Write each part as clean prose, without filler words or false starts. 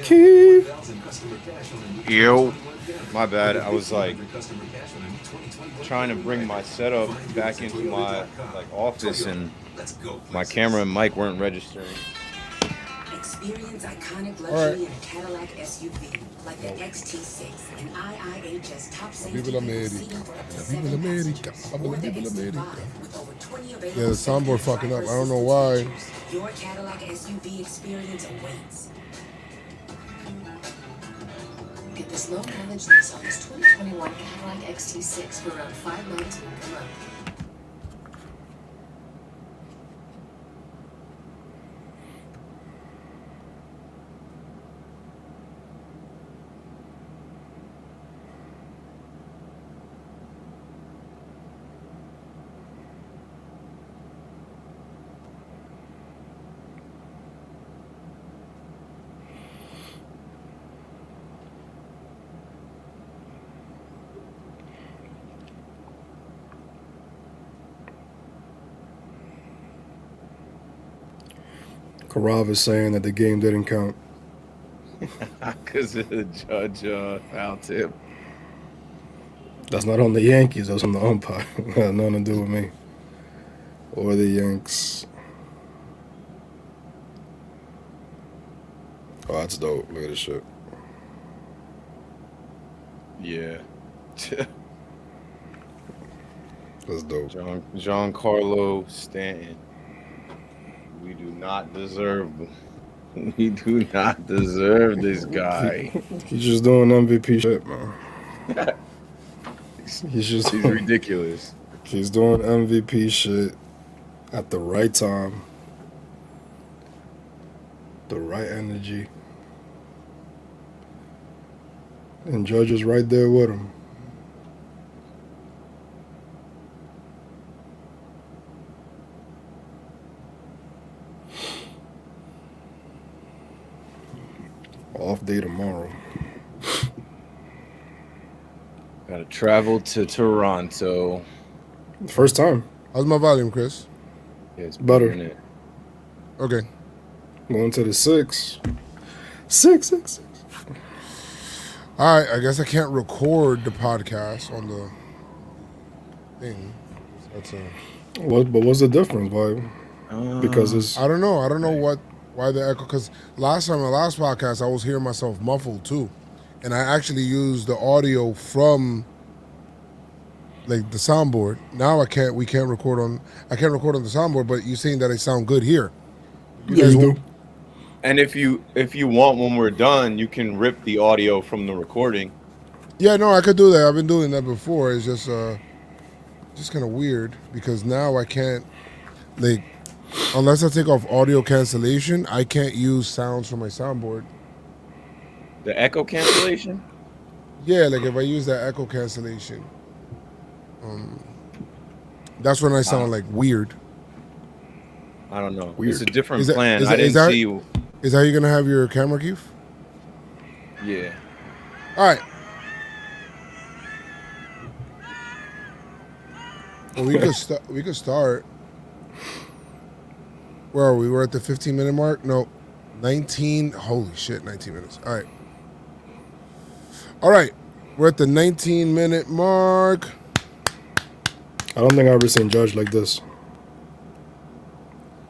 Keith. Yo, my bad. I was like trying to bring my setup back into my office, and my camera and mic weren't registering. Experience iconic luxury in a Cadillac SUV like the XT6 and IIHS top safety seating for up to 7 passengers. Or the XT5 with over 20 available. Yeah, the soundboard fucking up. I don't know why. Your Cadillac SUV experience awaits. Get this low mileage lease on this 2021 Cadillac XT6 for around $519 per month. Karav is saying that the game didn't count. Because of the judge foul tip. That's not on the Yankees. That's on the umpire. It had nothing to do with me. Or the Yanks. Oh, that's dope. Look at this shit. Yeah. That's dope. Giancarlo Stanton. We do not deserve this guy. He's just doing MVP shit, man. He's ridiculous. He's doing MVP shit at the right time. The right energy. And Judge is right there with him. Off day tomorrow. Gotta travel to Toronto. First time. How's my volume, Chris? Yeah, it's better. than it. Okay. Going to the 6. 6. All right. I guess I can't record the podcast on the thing. That's But what's the difference? Why? Because it's. I don't know. I don't know why the echo. Because last time, my last podcast, I was hearing myself muffled too, and I actually used the audio from like the soundboard. Now I can't. We can't record on. I can't record on the soundboard. But you're saying that I sound good here. You do. And if you want, when we're done, you can rip the audio from the recording. Yeah, no, I could do that. I've been doing that before. It's just kind of weird because now I can't, like, unless I take off audio cancellation, I can't use sounds from my soundboard. The echo cancellation? Yeah, like if I use that echo cancellation, that's when I sound like weird. I don't know. Weird. It's a different plan. I didn't see you. Is that how you're gonna have your camera, Keith? Yeah. All right. Well, we could start. Where are we? We're at the 15-minute mark? No. 19. Holy shit, 19 minutes. All right. All right. We're at the 19-minute mark. I don't think I've ever seen Judge like this.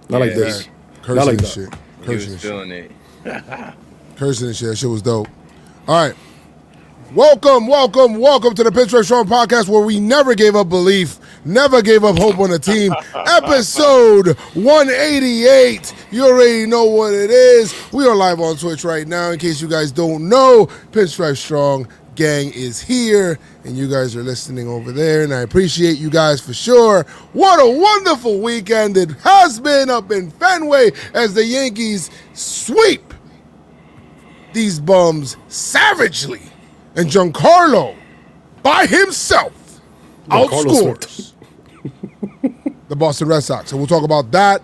Not like this. Cursing Not like and that. shit. He was Cursing and shit. feeling it. Cursing and shit. That shit was dope. All right. Welcome to the Pinstripestrong podcast where we never gave up belief, never gave up hope on the team. Episode 188. You already know what it is. We are live on Twitch right now. In case you guys don't know, Pinstripestrong gang is here, and you guys are listening over there, and I appreciate you guys for sure. What a wonderful weekend it has been up in Fenway as the Yankees sweep these bums savagely. And Giancarlo, by himself, outscores the Boston Red Sox. So we'll talk about that,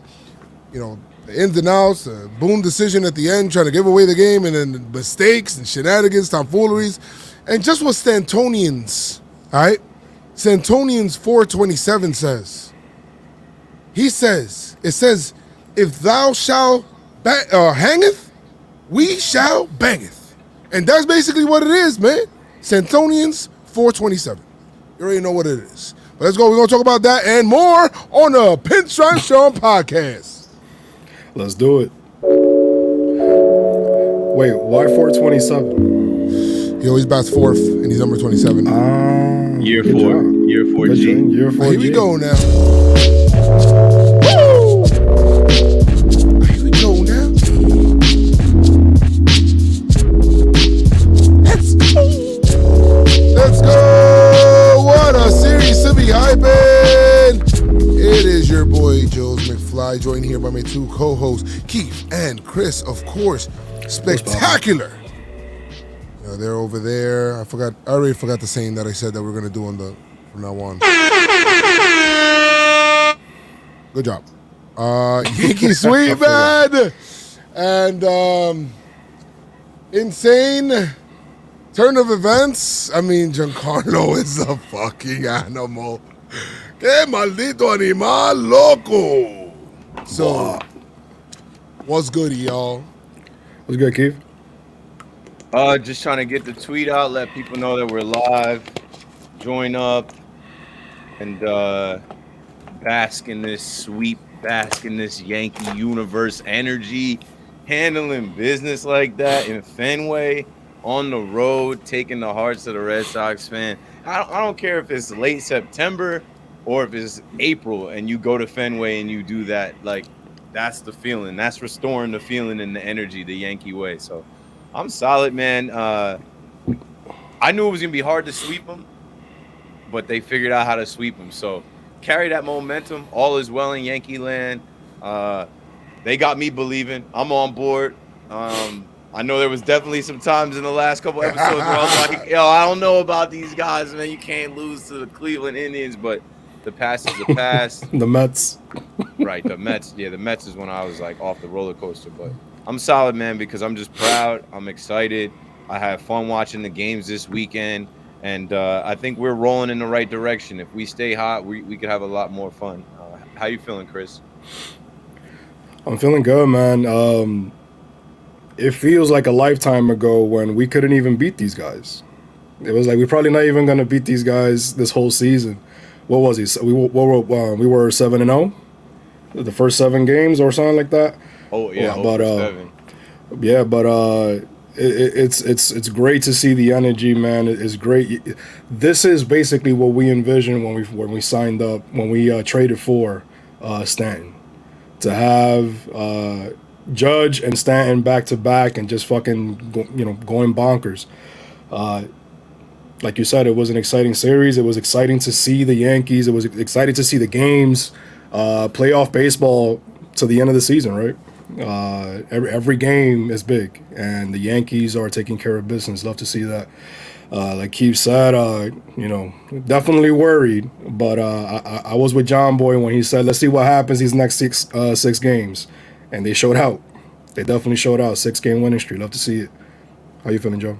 you know, the ins and outs, the Boone decision at the end, trying to give away the game, and then mistakes and shenanigans, tomfooleries, and just what Stantonians, all right? Stantonians 427 says. He says, it says, if thou shalt hangeth, we shall bangeth. And that's basically what it is, man. Santonians 427. You already know what it is. But let's go. We're going to talk about that and more on the Pinstripestrong podcast. Let's do it. Wait, why 427? He always bats fourth, and he's number 27. Year 4. Year 4G. Year 4G. Here we go now. Woo! Here we go now. Let's go. Let's go. What a series to be hyping. It is your boy, Joe McFly, joined here by my two co-hosts, Keith and Chris, of course. Spectacular. Yeah, they're over there. I already forgot the saying that I said that we're going to do from now on. Good job. Yankee sweep, man. And insane turn of events. I mean, Giancarlo is a fucking animal. Que maldito animal loco. So, what's good, y'all? What's good, Keith? Just trying to get the tweet out, let people know that we're live. Join up and bask in this sweep, bask in this Yankee universe energy, handling business like that in Fenway, on the road, taking the hearts of the Red Sox fan. I don't care if it's late September or if it's April and you go to Fenway and you do that. Like, that's the feeling. That's restoring the feeling and the energy the Yankee way. So I'm solid, man. I knew it was going to be hard to sweep them, but they figured out how to sweep them. So carry that momentum. All is well in Yankee land. They got me believing. I'm on board. I know there was definitely some times in the last couple episodes where I was like, yo, I don't know about these guys, man. You can't lose to the Cleveland Indians, but the past is the past. The Mets. Right, the Mets. Yeah, the Mets is when I was like off the roller coaster. But I'm solid, man, because I'm just proud. I'm excited. I have fun watching the games this weekend. And I think we're rolling in the right direction. If we stay hot, we could have a lot more fun. How you feeling, Chris? I'm feeling good, man. It feels like a lifetime ago when we couldn't even beat these guys. It was like we're probably not even going to beat these guys this whole season. What was he? We were 7-0 the first 7 games or something like that. Oh yeah, but 7. Yeah, but it's great to see the energy, man. It's great. This is basically what we envisioned when we signed up, when we traded for Stanton, to have Judge and Stanton back to back and just fucking going bonkers. Like you said, it was an exciting series. It was exciting to see the Yankees. It was exciting to see the games, playoff baseball to the end of the season, right? Every game is big, and the Yankees are taking care of business. Love to see that. Like Keith said, definitely worried, but I was with Jomboy when he said, let's see what happens these next six games. And they showed out. They definitely showed out. 6-game winning streak. Love to see it. How you feeling, Joe?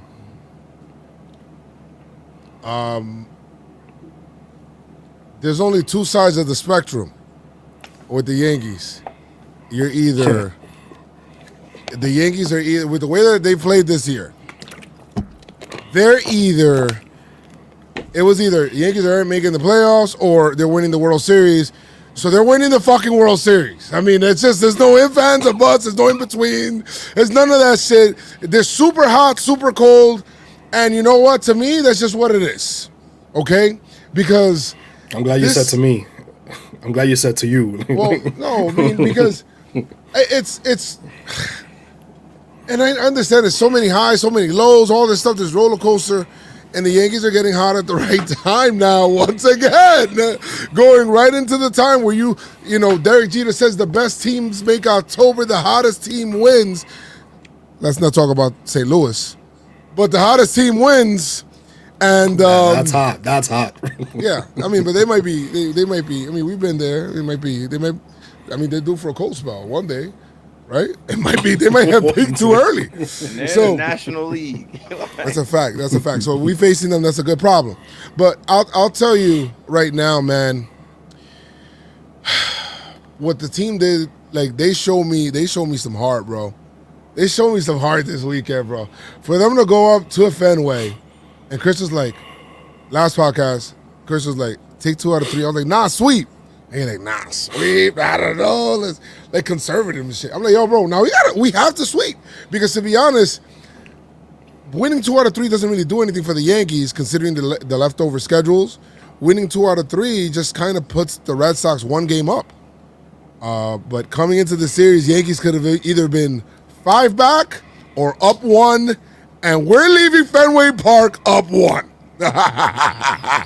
There's only two sides of the spectrum with the Yankees. You're either the Yankees are either, with the way that they played this year, it was either the Yankees aren't making the playoffs or they're winning the World Series. So they're winning the fucking World Series. I mean, it's just, there's no ifs, ands, or buts. There's no in between. There's none of that shit. They're super hot, super cold. And you know what? To me, that's just what it is. Okay? Because I'm glad you said to me. I'm glad you said to you. Well, no, I mean, because it's and I understand there's so many highs, so many lows, all this stuff, this roller coaster. And the Yankees are getting hot at the right time now, once again. Going right into the time where Derek Jeter says the best teams make October, the hottest team wins. Let's not talk about St. Louis. But the hottest team wins. And that's hot. That's hot. Yeah. I mean, but they might be, I mean, we've been there. They're due for a cold spell one day. Right? They might have peaked too early. So National League. That's a fact. So we facing them, that's a good problem. But I'll tell you right now, man, what the team did, like they show me some heart, bro. They showed me some heart this weekend, bro. For them to go up to a Fenway, and Chris was like, last podcast, Chris was like, take 2 out of 3. I was like, nah, sweep. And he's like, nah, sweep. I don't know. Let's like conservative and shit. I'm like, yo, bro, now we have to sweep. Because to be honest, winning 2 out of 3 doesn't really do anything for the Yankees, considering the leftover schedules. Winning 2 out of 3 just kind of puts the Red Sox 1 game up. But coming into the series, Yankees could have either been 5 back or up 1, and we're leaving Fenway Park up 1. I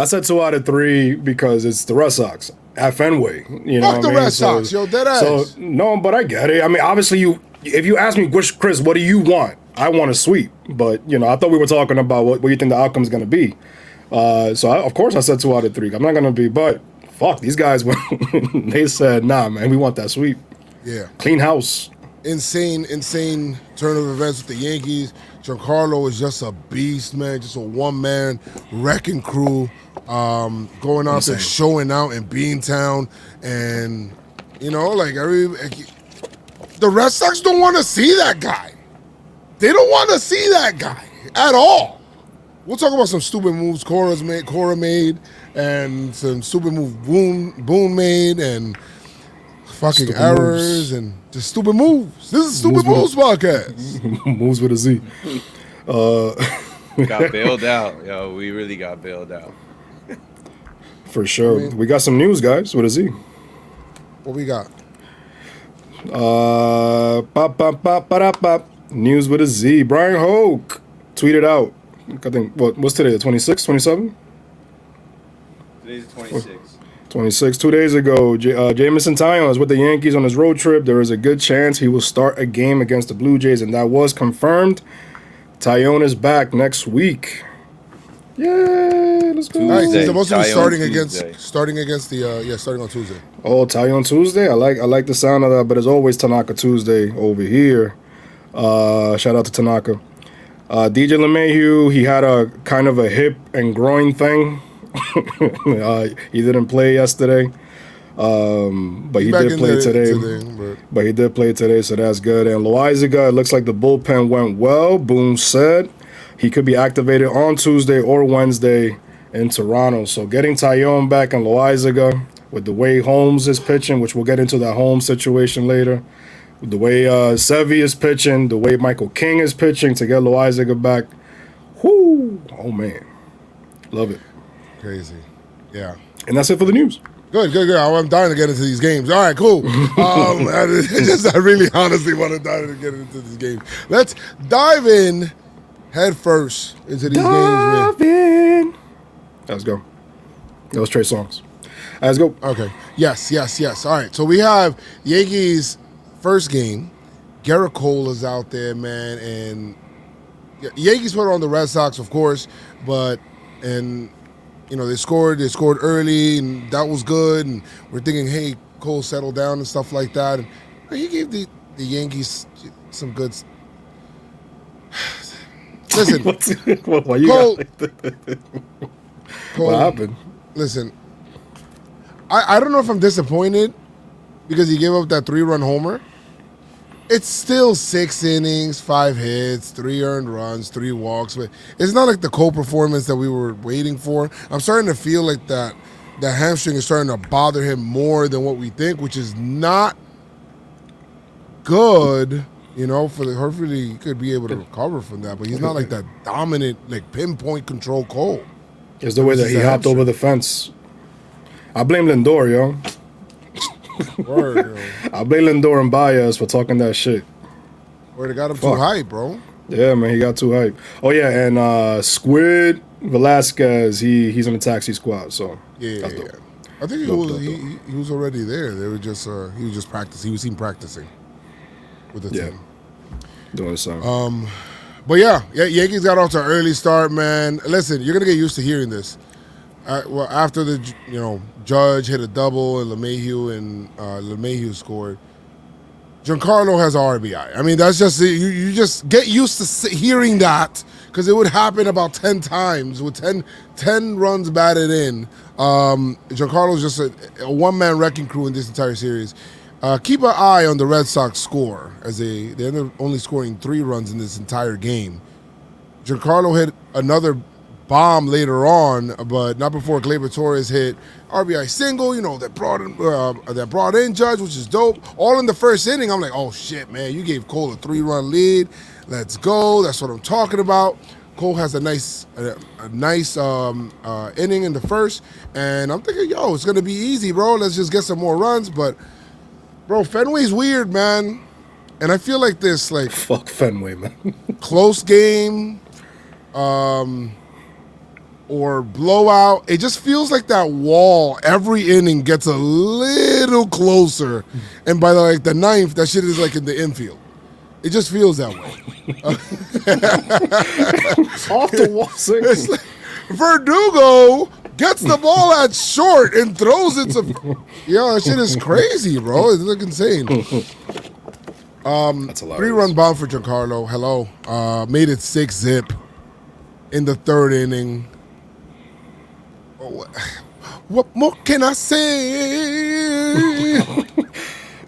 said 2 out of 3 because it's the Red Sox at Fenway. You know Fuck the Red Sox, yo, dead ass. So no, but I get it. I mean, obviously, if you ask me, Chris, what do you want? I want a sweep. But I thought we were talking about what you think the outcome is going to be. Of course, I said 2 out of 3. I'm not going to be, but fuck, these guys they said, nah, man, we want that sweep. Yeah, clean house. Insane turn of events with the Yankees. Giancarlo is just a beast, man. Just a one-man wrecking crew, going out there, showing out in Beantown, and the Red Sox don't want to see that guy. They don't want to see that guy at all. We'll talk about some stupid moves Cora made, and some stupid moves Boone made, and fucking stupid errors moves. And just stupid moves. This is Stupid Moves podcast. Moves with a Z. Got bailed out. Yo, we really got bailed out. For sure. We got some news, guys, with a Z. What we got? News with a Z. Brian Hoke tweeted out. I think, what's today, the 26th, 27th? Today's the 26th. 26. 2 days ago, Jameson Taillon is with the Yankees on his road trip. There is a good chance he will start a game against the Blue Jays, and that was confirmed. Taillon is back next week. Yay, let's go. Nice. He's supposed to be starting on Tuesday. Oh, Taillon Tuesday? I like the sound of that, but it's always Tanaka Tuesday over here. Shout out to Tanaka. DJ LeMahieu, he had a kind of a hip and groin thing. He didn't play yesterday, but he did play today. But he did play today, so that's good. And Loaizaga, it looks like the bullpen went well. Boone said he could be activated on Tuesday or Wednesday in Toronto. So getting Taillon back and Loaizaga with the way Holmes is pitching, which we'll get into that Holmes situation later. With the way Sevy is pitching, the way Michael King is pitching to get Loaizaga back. Whoo! Oh, man. Love it. Crazy. Yeah. And that's it for the news. Good. I'm dying to get into these games. All right, cool. I really honestly want to dive to get into these games. Let's dive in head first into these games. Dive in. Let's go. That was Trey Songz. Let's go. Okay. Yes. All right. So we have Yankees' first game. Garrett Cole is out there, man, and Yankees put on the Red Sox, of course, they scored early, and that was good, and we're thinking, hey, Cole settled down and stuff like that. And he gave the Yankees some good. Listen, Cole, what happened? Listen, I don't know if I'm disappointed because he gave up that 3-run homer. It's still 6 innings, 5 hits, 3 earned runs, 3 walks. But it's not like the Cole performance that we were waiting for. I'm starting to feel like that hamstring is starting to bother him more than what we think, which is not good. Hopefully he could be able to recover from that. But he's not like that dominant, like pinpoint control Cole. It's the way that he hopped over the fence. I blame Lindor, yo. Word, I blame Lindor and Baez for talking that shit. They got him too hype, bro. Yeah, man, he got too hype. Oh yeah, and Squid Velasquez, he's in the taxi squad. So yeah. I think he was already there. They were just he was just practicing. He was seen practicing with the team, doing something. But yeah, Yankees got off to an early start, man. Listen, you're gonna get used to hearing this. After the Judge hit a double and LeMahieu scored, Giancarlo has RBI. I mean, that's just you just get used to hearing that because it would happen about 10 times with 10 runs batted in. Giancarlo's just a one-man wrecking crew in this entire series. Keep an eye on the Red Sox score as they ended up only scoring 3 runs in this entire game. Giancarlo hit another bomb later on, but not before Gleyber Torres hit RBI single. That brought in Judge, which is dope. All in the first inning. I'm like, oh shit, man! You gave Cole a 3-run lead. Let's go. That's what I'm talking about. Cole has a nice inning in the first, and I'm thinking, yo, it's gonna be easy, bro. Let's just get some more runs. But, bro, Fenway's weird, man, and I feel like this, like, fuck Fenway, man. close game, or blowout. It just feels like that wall every inning gets a little closer, and by the ninth, that shit is like in the infield. It just feels that way. Off the wall single. It's like Verdugo gets the ball at short and throws it to. That shit is crazy, bro. It's like insane. That's hilarious. 3-run bomb for Giancarlo. Hello. Made it 6-zip in the third inning. What more can I say?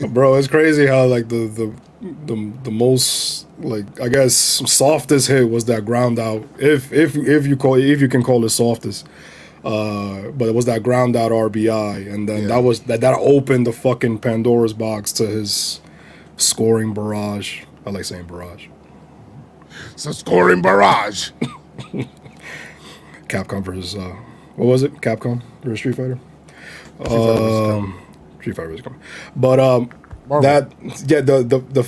Bro, it's crazy how like the most, like, I guess softest hit was that ground out, if you can call it softest, but it was that ground out RBI, and then that opened the fucking Pandora's box to his scoring barrage. I like saying barrage. It's a scoring barrage. Capcom versus what was it? Capcom versus Street Fighter. Street Fighter was coming, but Marvel. the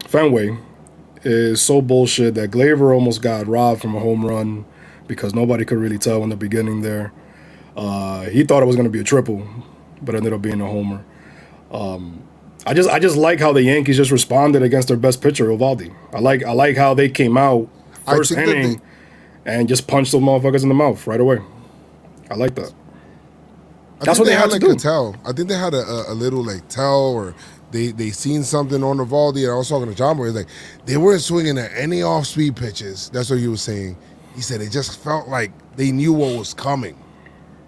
Fenway is so bullshit that Gleyber almost got robbed from a home run because nobody could really tell in the beginning there. He thought it was going to be a triple, but ended up being a homer. I just like how the Yankees just responded against their best pitcher, Eovaldi. I like how they came out first inning and just punched those motherfuckers in the mouth right away. I like that. That's what they had to do. A tell. I think they had a little like tell, or they seen something on Eovaldi. And I was talking to Jomboy. He's like, they weren't swinging at any off-speed pitches. That's what he was saying. He said it just felt like they knew what was coming.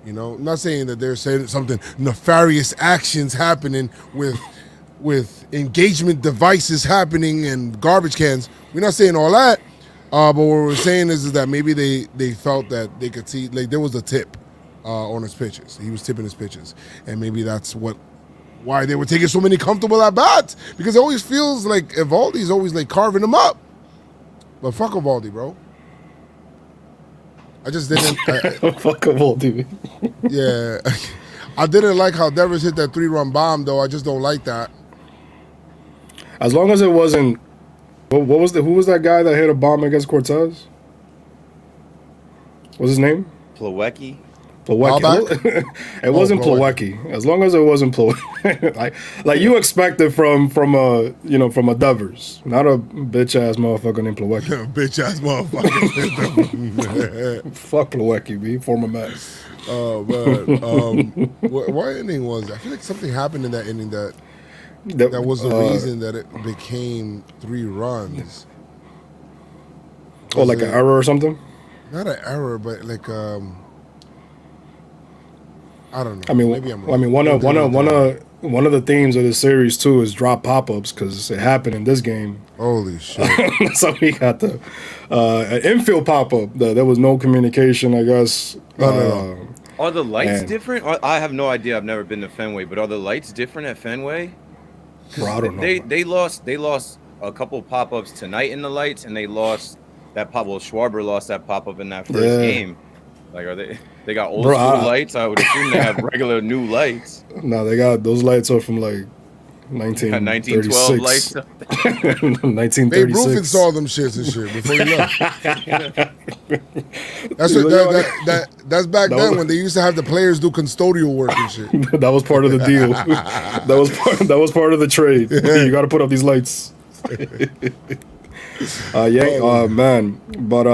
I'm not saying that they're saying something nefarious actions happening with engagement devices happening and garbage cans. We're not saying all that. But what we're saying is that maybe they felt that they could see, like, there was a tip on his pitches. He was tipping his pitches, and maybe that's why they were taking so many comfortable at bats, because it always feels like Eovaldi's always like carving them up. But fuck Eovaldi, bro. I just didn't. Fuck Eovaldi. Yeah, I didn't like how Devers hit that 3-run bomb, though. I just don't like that. As long as it wasn't. Who was that guy that hit a bomb against Cortez? What's his name? Plawecki. It wasn't Plawecki. As long as it wasn't Plawecki, like you expected from a Devers, not a bitch ass motherfucker named Plawecki. Bitch ass motherfucker. Fuck Plawecki, B. Former Met. Oh man, what inning was that? I feel like something happened in that inning that was the reason that it became 3 runs. Like an error or something? Not an error, but like I don't know. I mean, maybe I'm wrong. I mean, one of the themes of the series too is drop pop-ups, because it happened in this game. Holy shit! So we got the an infield pop-up. There was no communication, I guess. No. Are the lights different? I have no idea. I've never been to Fenway, but are the lights different at Fenway? Bro, I don't know. They lost a couple pop-ups tonight in the lights, and they lost that pop. Well, Schwarber lost that pop-up in that first game. Like, are they got old school lights? I would assume they have regular new lights. No, they got those lights are from like 1912 lights. 1936. Babe Ruth installed them shits and shit before you left. That's back then when they used to have the players do custodial work and shit. That was part of the deal. that was part of the trade. You got to put up these lights. Man, but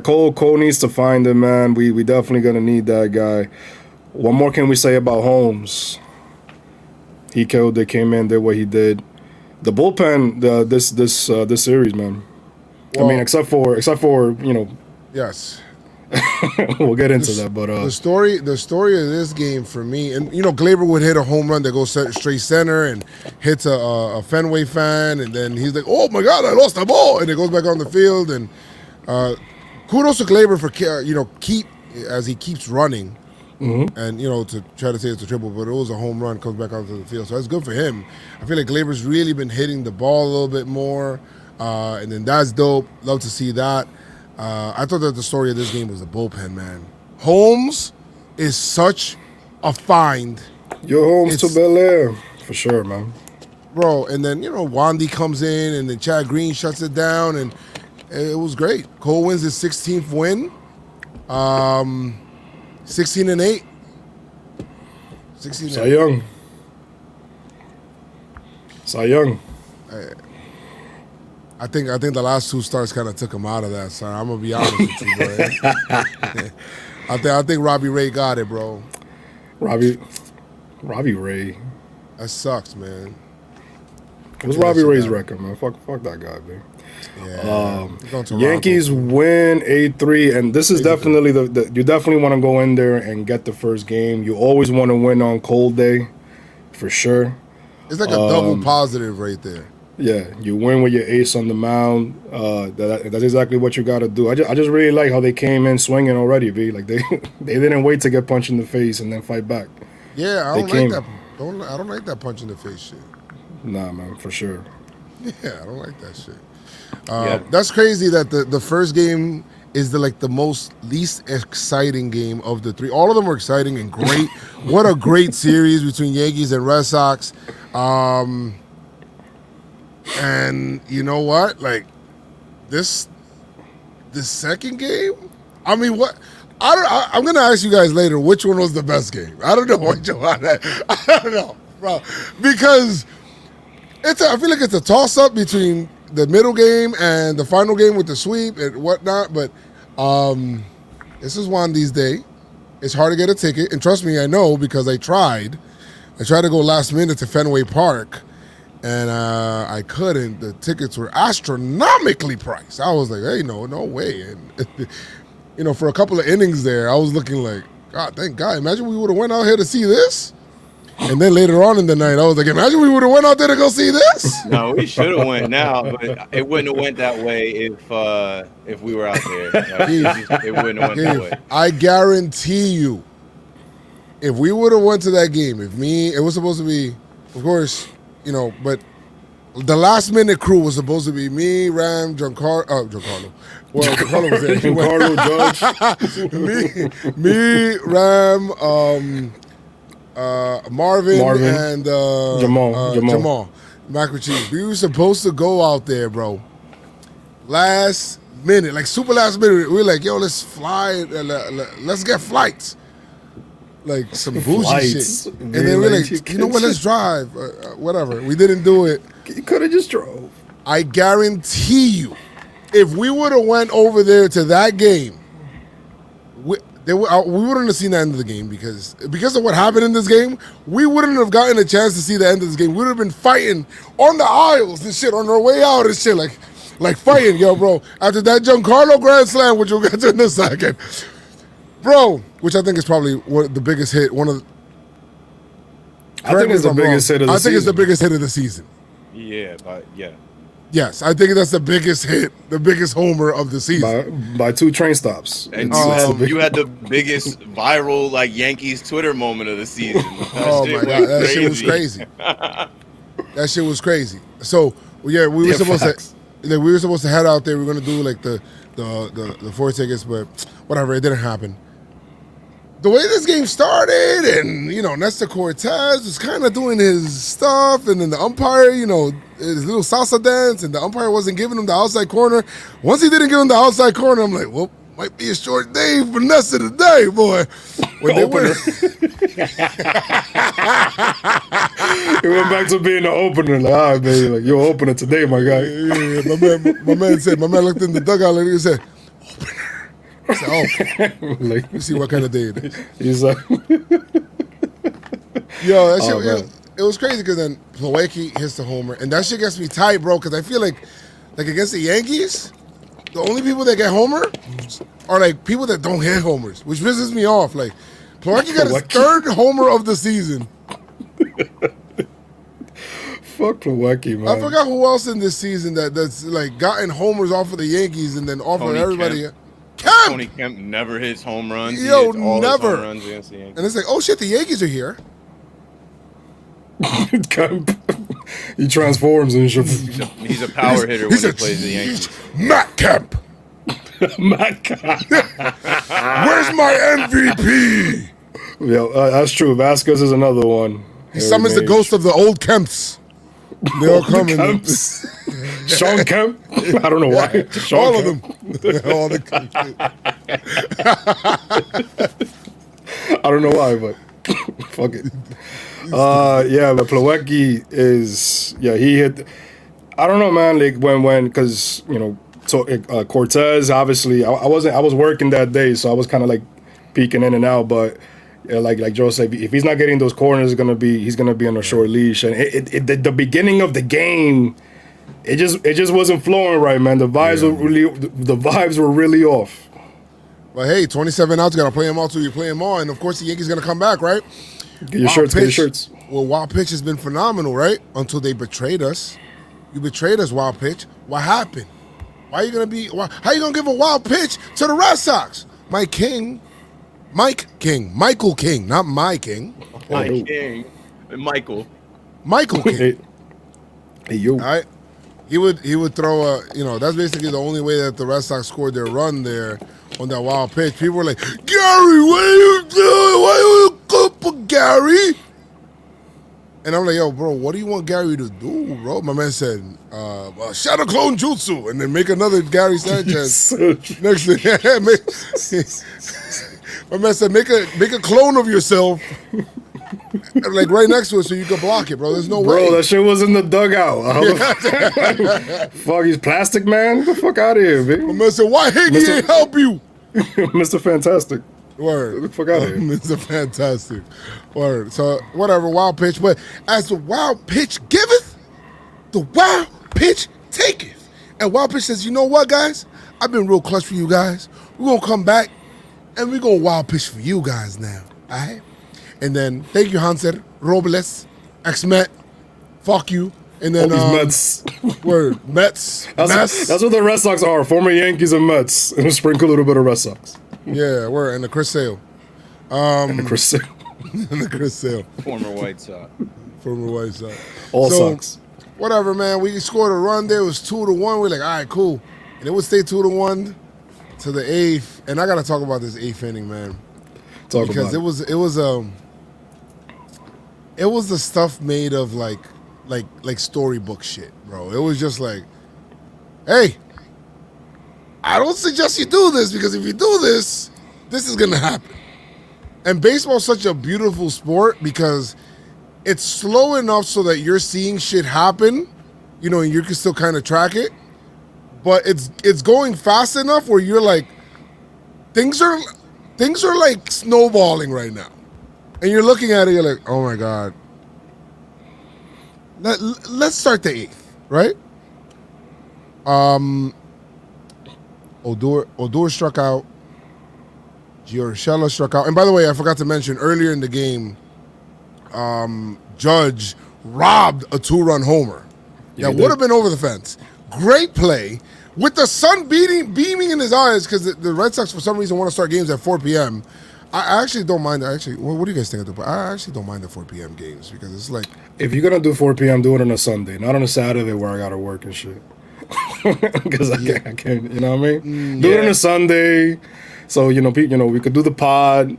Cole needs to find him, man. We definitely gonna need that guy. What more can we say about Holmes? He killed it, came in, did what he did. The bullpen, this series, man. Well, I mean, except for Yes. We'll get into that, but the story of this game for me, and Glaber would hit a home run that goes straight center and hits a Fenway fan, and then he's like, "Oh my God, I lost the ball," and it goes back on the field. And kudos to Glaber for as he keeps running, and to try to say it's a triple, but it was a home run, comes back onto the field, so that's good for him. I feel like Glaber's really been hitting the ball a little bit more, and then that's dope. Love to see that. I thought that the story of this game was the bullpen, man. Holmes is such a find. Yo, Holmes to Bel-Air. For sure, man. Bro, and then, Wandy comes in, and then Chad Green shuts it down, and it was great. Cole wins his 16th win. 16-8. 16-8. Cy Young. I think the last two starts kind of took him out of that, son. I'm gonna be honest with you, bro. I think Robbie Ray got it, bro. Robbie Ray. That sucks, man. What's Robbie Ray's record, man? Fuck that guy, man. Yeah. Yankees win 8-3, and this is definitely you definitely want to go in there and get the first game. You always want to win on cold day, for sure. It's like a double positive right there. Yeah, you win with your ace on the mound. That's exactly what you got to do. I just really like how they came in swinging already, B. Like they didn't wait to get punched in the face and then fight back. Yeah, I don't like that punch in the face shit. Nah, man, for sure. Yeah, I don't like that shit. That's crazy that the first game is the most least exciting game of the three. All of them were exciting and great. What a great series between Yankees and Red Sox. And you know what? Like the second game. I mean, what? I'm gonna ask you guys later which one was the best game. I don't know which one. I don't know, bro, because I feel like it's a toss up between the middle game and the final game with the sweep and whatnot. But this is Wandy's day. It's hard to get a ticket, and trust me, I know because I tried. I tried to go last minute to Fenway Park. And I couldn't. The tickets were astronomically priced. I was like, hey, no way. And, for a couple of innings there, I was looking like, God, thank God. Imagine we would have went out here to see this. And then later on in the night, I was like, imagine we would have went out there to go see this. No, we should have went now, but it wouldn't have went that way if we were out there. It wouldn't have went that way. I guarantee you, if we would have went to that game, it was supposed to be, of course, but the last minute crew was supposed to be me, Ram, Giancarlo. Well, Giancarlo was there. Giancarlo Judge. me, Ram, Marvin, and Jamal. Mac and cheese. We were supposed to go out there, bro. Last minute, like super last minute. We were like, yo, let's fly. Let's get flights. Like some bougie shit. And then we're like, you know what, let's drive. Whatever. We didn't do it. You could have just drove. I guarantee you, if we would have went over there to that game, we wouldn't have seen the end of the game because of what happened in this game. We wouldn't have gotten a chance to see the end of this game. We would have been fighting on the aisles and shit on our way out and shit, like fighting, yo, bro. After that Giancarlo Grand Slam, which we'll get to in a second. Bro, which I think is probably the biggest hit. I think it's the biggest hit of the season. I think it's the biggest hit of the season. Yeah, but yeah. Yes, I think that's the biggest hit, the biggest homer of the season. By 2 train stops. And you had the biggest viral Yankees Twitter moment of the season. Oh my God, that shit was crazy. That shit was crazy. So yeah, we were supposed to head out there. We were gonna do the 4 tickets, but whatever, it didn't happen. The way this game started, and Nestor Cortez was kind of doing his stuff, and then the umpire, his little salsa dance, and the umpire wasn't giving him the outside corner. Once he didn't give him the outside corner, I'm like, well, might be a short day for Nestor today, boy. When they went, it went back to being the opener. Like, all right, baby, like you're opener today, my guy. Yeah, my man looked in the dugout and he said, opener. I said, oh, like, you see what kind of day it is. He's like, yo, that shit, it was crazy because then Plawecki hits the homer, and that shit gets me tight, bro, because I feel like against the Yankees, the only people that get homer are like people that don't hit homers, which pisses me off. Like Plawecki got his third homer of the season. Fuck Plawecki, man. I forgot who else in this season that's like gotten homers off of the Yankees and then off of everybody. Kemp! Tony Kemp never hits home runs. Yo, He hits all never. his home runs against the Yankees. And it's like, oh shit, the Yankees are here. Kemp. He transforms and shit. He's a power hitter when he plays the Yankees. Matt Kemp. My God. Where's my MVP? Yeah, that's true. Vasquez is another one. He summons the ghost of the old Kemps. They all come in. Kemps. Sean Kemp. I don't know why. Sean All of Kemp. them. All the I don't know why, but fuck it. Yeah, but Plawecki is he hit. I don't know, man. Like when because so Cortez obviously I was working that day, so I was kind of like peeking in and out, but. Yeah, like Joe said, if he's not getting those corners, he's gonna be on a short leash. And the beginning of the game, it just wasn't flowing right, man. The vibes were really off. Well, hey, 27 outs, gotta play them all till you play them all, and of course the Yankees gonna come back, right? Get your shirts. Get your shirts. Well, Wild Pitch has been phenomenal, right? Until they betrayed us. You betrayed us, Wild Pitch. What happened? How you gonna give a wild pitch to the Red Sox? Mike King, Michael King, not my King. King, Michael King. Hey, you. All right. He would throw that's basically the only way that the Red Sox scored their run there on that wild pitch. People were like, Gary, what are you doing? Why you go for Gary? And I'm like, yo, bro, what do you want Gary to do, bro? My man said, shadow clone jutsu, and then make another Gary Sanchez. Next thing, my man said, make a clone of yourself, like right next to it, so you can block it, bro. There's no way. Bro, that shit was in the dugout. Fuck, he's plastic, man. Get the fuck out of here, My man. man said, why Higgy ain't help you? Mr. Fantastic. Word. Get the fuck out of here. Mr. Fantastic. Word. So, whatever, wild pitch. But as the wild pitch giveth, the wild pitch taketh. And wild pitch says, you know what, guys? I've been real clutch for you guys. We're going to come back, and we're going to wild pitch for you guys now. All right? And then, thank you, Hanser, Robles, ex-Met, fuck you. And then, all these Mets. Word. Mets. That's what the Red Sox are. Former Yankees and Mets. And sprinkle a little bit of Red Sox. Yeah, word. And the Chris Sale. And the Chris Sale. And the Chris Sale. former White Sox. Former White Sox. All Sox. Whatever, man. We scored a run there. It was 2-1. We're like, all right, cool. And it would stay 2-1 to the eighth. And I got to talk about this eighth inning, man. Because it was the stuff made of like storybook shit, bro. It was just like, hey, I don't suggest you do this, because if you do this, this is gonna happen. And baseball's such a beautiful sport because it's slow enough so that you're seeing shit happen, and you can still kind of track it. But it's going fast enough where you're like, things are like snowballing right now. And you're looking at it, you're like, oh my God. Let's start the eighth, right? Odor struck out. Giorgella struck out. And by the way, I forgot to mention, earlier in the game, Judge robbed a 2-run homer. Yeah, that would have been over the fence. Great play. With the sun beaming in his eyes, because the Red Sox, for some reason, want to start games at 4 p.m., I actually don't mind. What do you guys think of I actually don't mind the 4 p.m. games, because it's like, if you're gonna do 4 p.m., do it on a Sunday, not on a Saturday where I gotta work and shit. Because I can't, you know what I mean? Do it on a Sunday, so we could do the pod,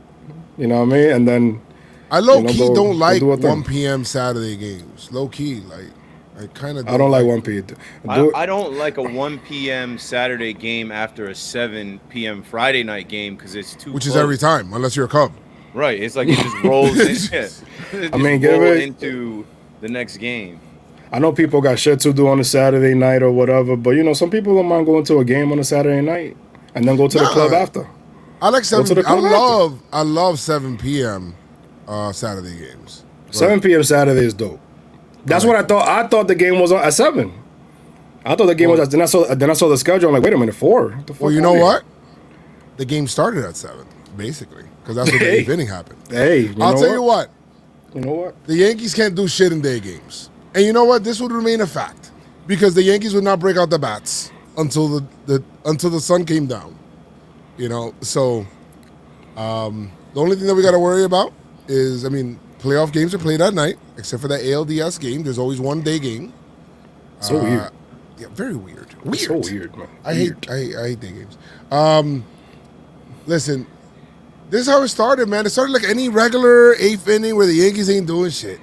you know what I mean? And then I low key don't like 1 p.m. Saturday games. Low key, like I kind of. I don't like 1 p.m. I don't like a 1 p.m. Saturday game after a 7 p.m. Friday night game, because it's too. Which close. is every time, unless you're a Cub. Right, it's like it just rolls into the next game. I know people got shit to do on a Saturday night or whatever, but some people don't mind going to a game on a Saturday night and then go to the club after. I like 7. I love 7 p.m. Saturday games. Right? 7 p.m. Saturday is dope. That's what I thought. I thought the game was on at 7. I thought the game was. Then I saw the schedule. I'm like, wait a minute, 4. What the fuck Well, you know are what? The game started at 7, basically, because that's when the Hey. 8th inning happened. Hey, I'll tell you what. You know what? The Yankees can't do shit in day games. And you know what? This would remain a fact because the Yankees would not break out the bats until the sun came down. You know, so the only thing that we got to worry about is, playoff games are played at night, except for that ALDS game. There's always one day game. So weird. Yeah, very weird. It's so weird, man. I hate day games. Listen, this is how it started, man. It started like any regular 8th inning where the Yankees ain't doing shit.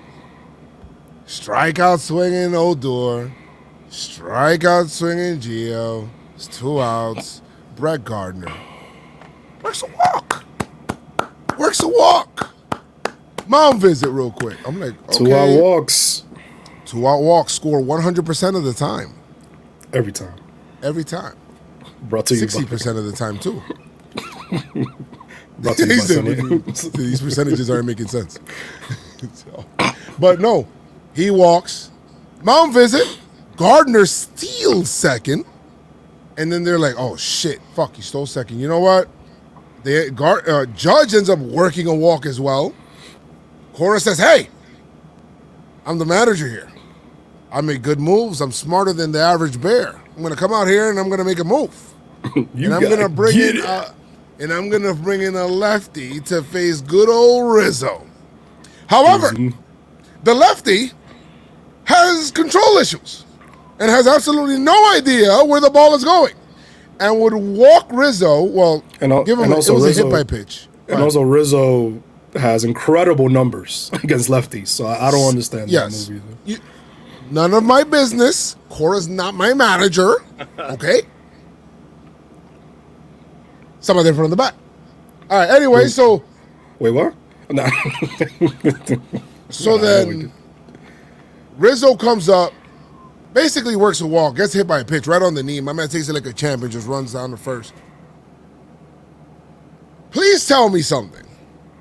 Strikeout swinging Odor. Strikeout swinging Gio. It's 2 outs. Brett Gardner. Works a walk. Mound visit real quick. I'm like, okay. 2-out walks. 2-out walks. Score 100% of the time. Every time. Brought to you 60% of the time, too. Brought to you by Sunny. These percentages aren't making sense. But no, he walks. Mound visit. Gardner steals second. And then they're like, oh, shit. Fuck, he stole second. You know what? Judge ends up working a walk as well. Cora says, hey, I'm the manager here. I make good moves. I'm smarter than the average bear. I'm going to come out here and I'm going to make a move. And I'm going to bring in a lefty to face good old Rizzo. However, the lefty has control issues and has absolutely no idea where the ball is going, and would walk Rizzo. Well, give him. It was a hit by pitch, and also Rizzo has incredible numbers against lefties. So I don't understand that move either. None of my business. Cora's not my manager. Okay. Somebody in front of the bat. All right. Anyway, wait, what? No. So then Rizzo comes up, basically works a walk, gets hit by a pitch right on the knee. My man takes it like a champ and just runs down to first. Please tell me something.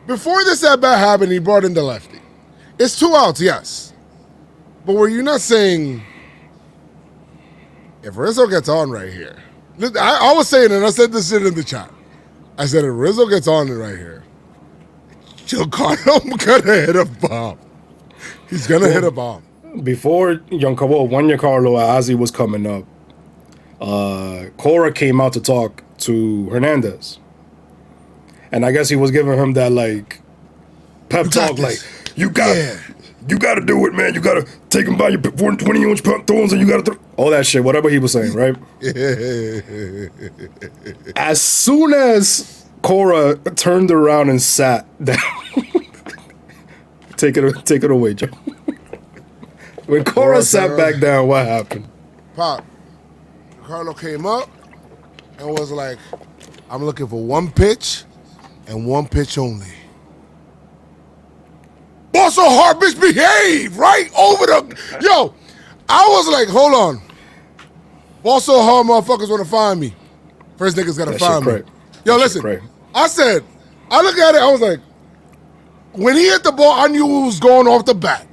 Before this at-bat happened, he brought in the lefty. It's 2 outs, yes. But were you not saying, if Rizzo gets on right here, I was saying, and I said this shit in the chat. I said, if Rizzo gets on it right here, Giancarlo gonna hit a bomb. He's gonna hit a bomb. Before Juan Giancarlo, as he was coming up, Cora came out to talk to Hernandez. And I guess he was giving him that, like, pep talk, like, you got to do it, man. You got to take him by your 20-inch throws and you got to all that shit, whatever he was saying, right? As soon as Cora turned around and sat down, take it away, Joe. When Cora sat back down, what happened? Pop, Carlo came up and was like, I'm looking for one pitch and one pitch only. Also, hard bitch behave, right? Over the... Yo, I was like, hold on. Also, hard motherfuckers want to find me. First niggas got to find me. Yo, listen. I said, I look at it, I was like, when he hit the ball, I knew it was going off the bat.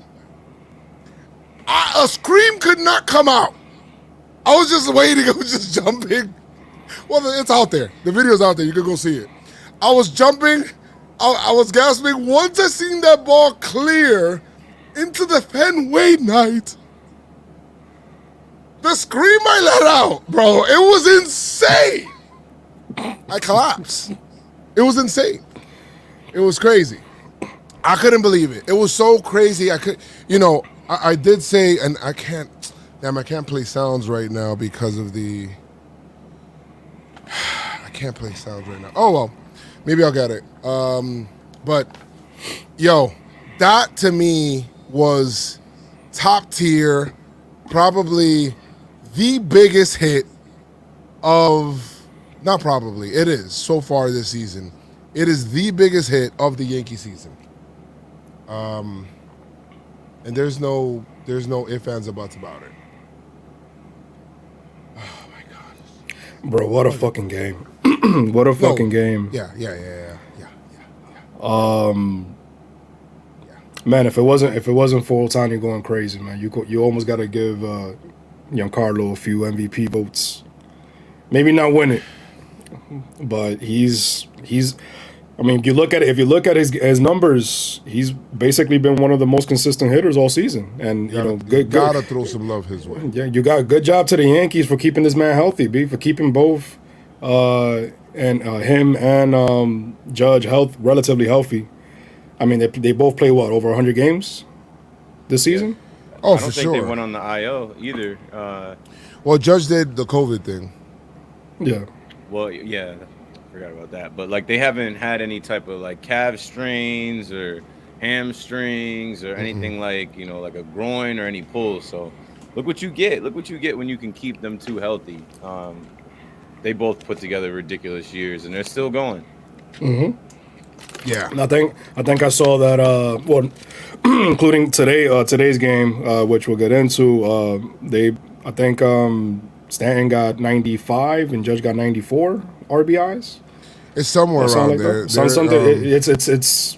A scream could not come out. I was just waiting. I was just jumping. Well, it's out there. The video's out there. You can go see it. I was jumping. I was gasping. Once I seen that ball clear into the Fenway night, the scream I let out, bro, it was insane. I collapsed. It was insane. It was crazy. I couldn't believe it. It was so crazy. I did say, and I can't play sounds right now because of the, I can't play sounds right now. Oh, well, maybe I'll get it. But, yo, that to me was top tier, probably the biggest hit not probably, it is so far this season. It is the biggest hit of the Yankee season. And there's no ifs, ands, or buts about it. Oh my god, bro! What a fucking game! What a fucking game! Yeah. Man, if it wasn't for Ohtani going crazy, man, you almost got to give Giancarlo a few MVP votes. Maybe not win it, but he's. I mean, if you look at his numbers, he's basically been one of the most consistent hitters all season. And Gotta throw some love his way. Yeah, you got a good job to the Yankees for keeping this man healthy, B, for keeping both him and Judge relatively healthy. I mean, they both play over 100 games this season. Oh, I don't for think sure. they went on the IL either. Well, Judge did the COVID thing. Yeah. Well, yeah, I forgot about that. But like, they haven't had any type of like calf strains or hamstrings or anything like like a groin or any pulls. So look what you get. Look what you get when you can keep them two healthy. They both put together ridiculous years, and they're still going. Mm-hmm. Yeah. And I think I saw that. Including today's game, which we'll get into. I think Stanton got 95 and Judge got 94 RBIs. It's somewhere around there. It's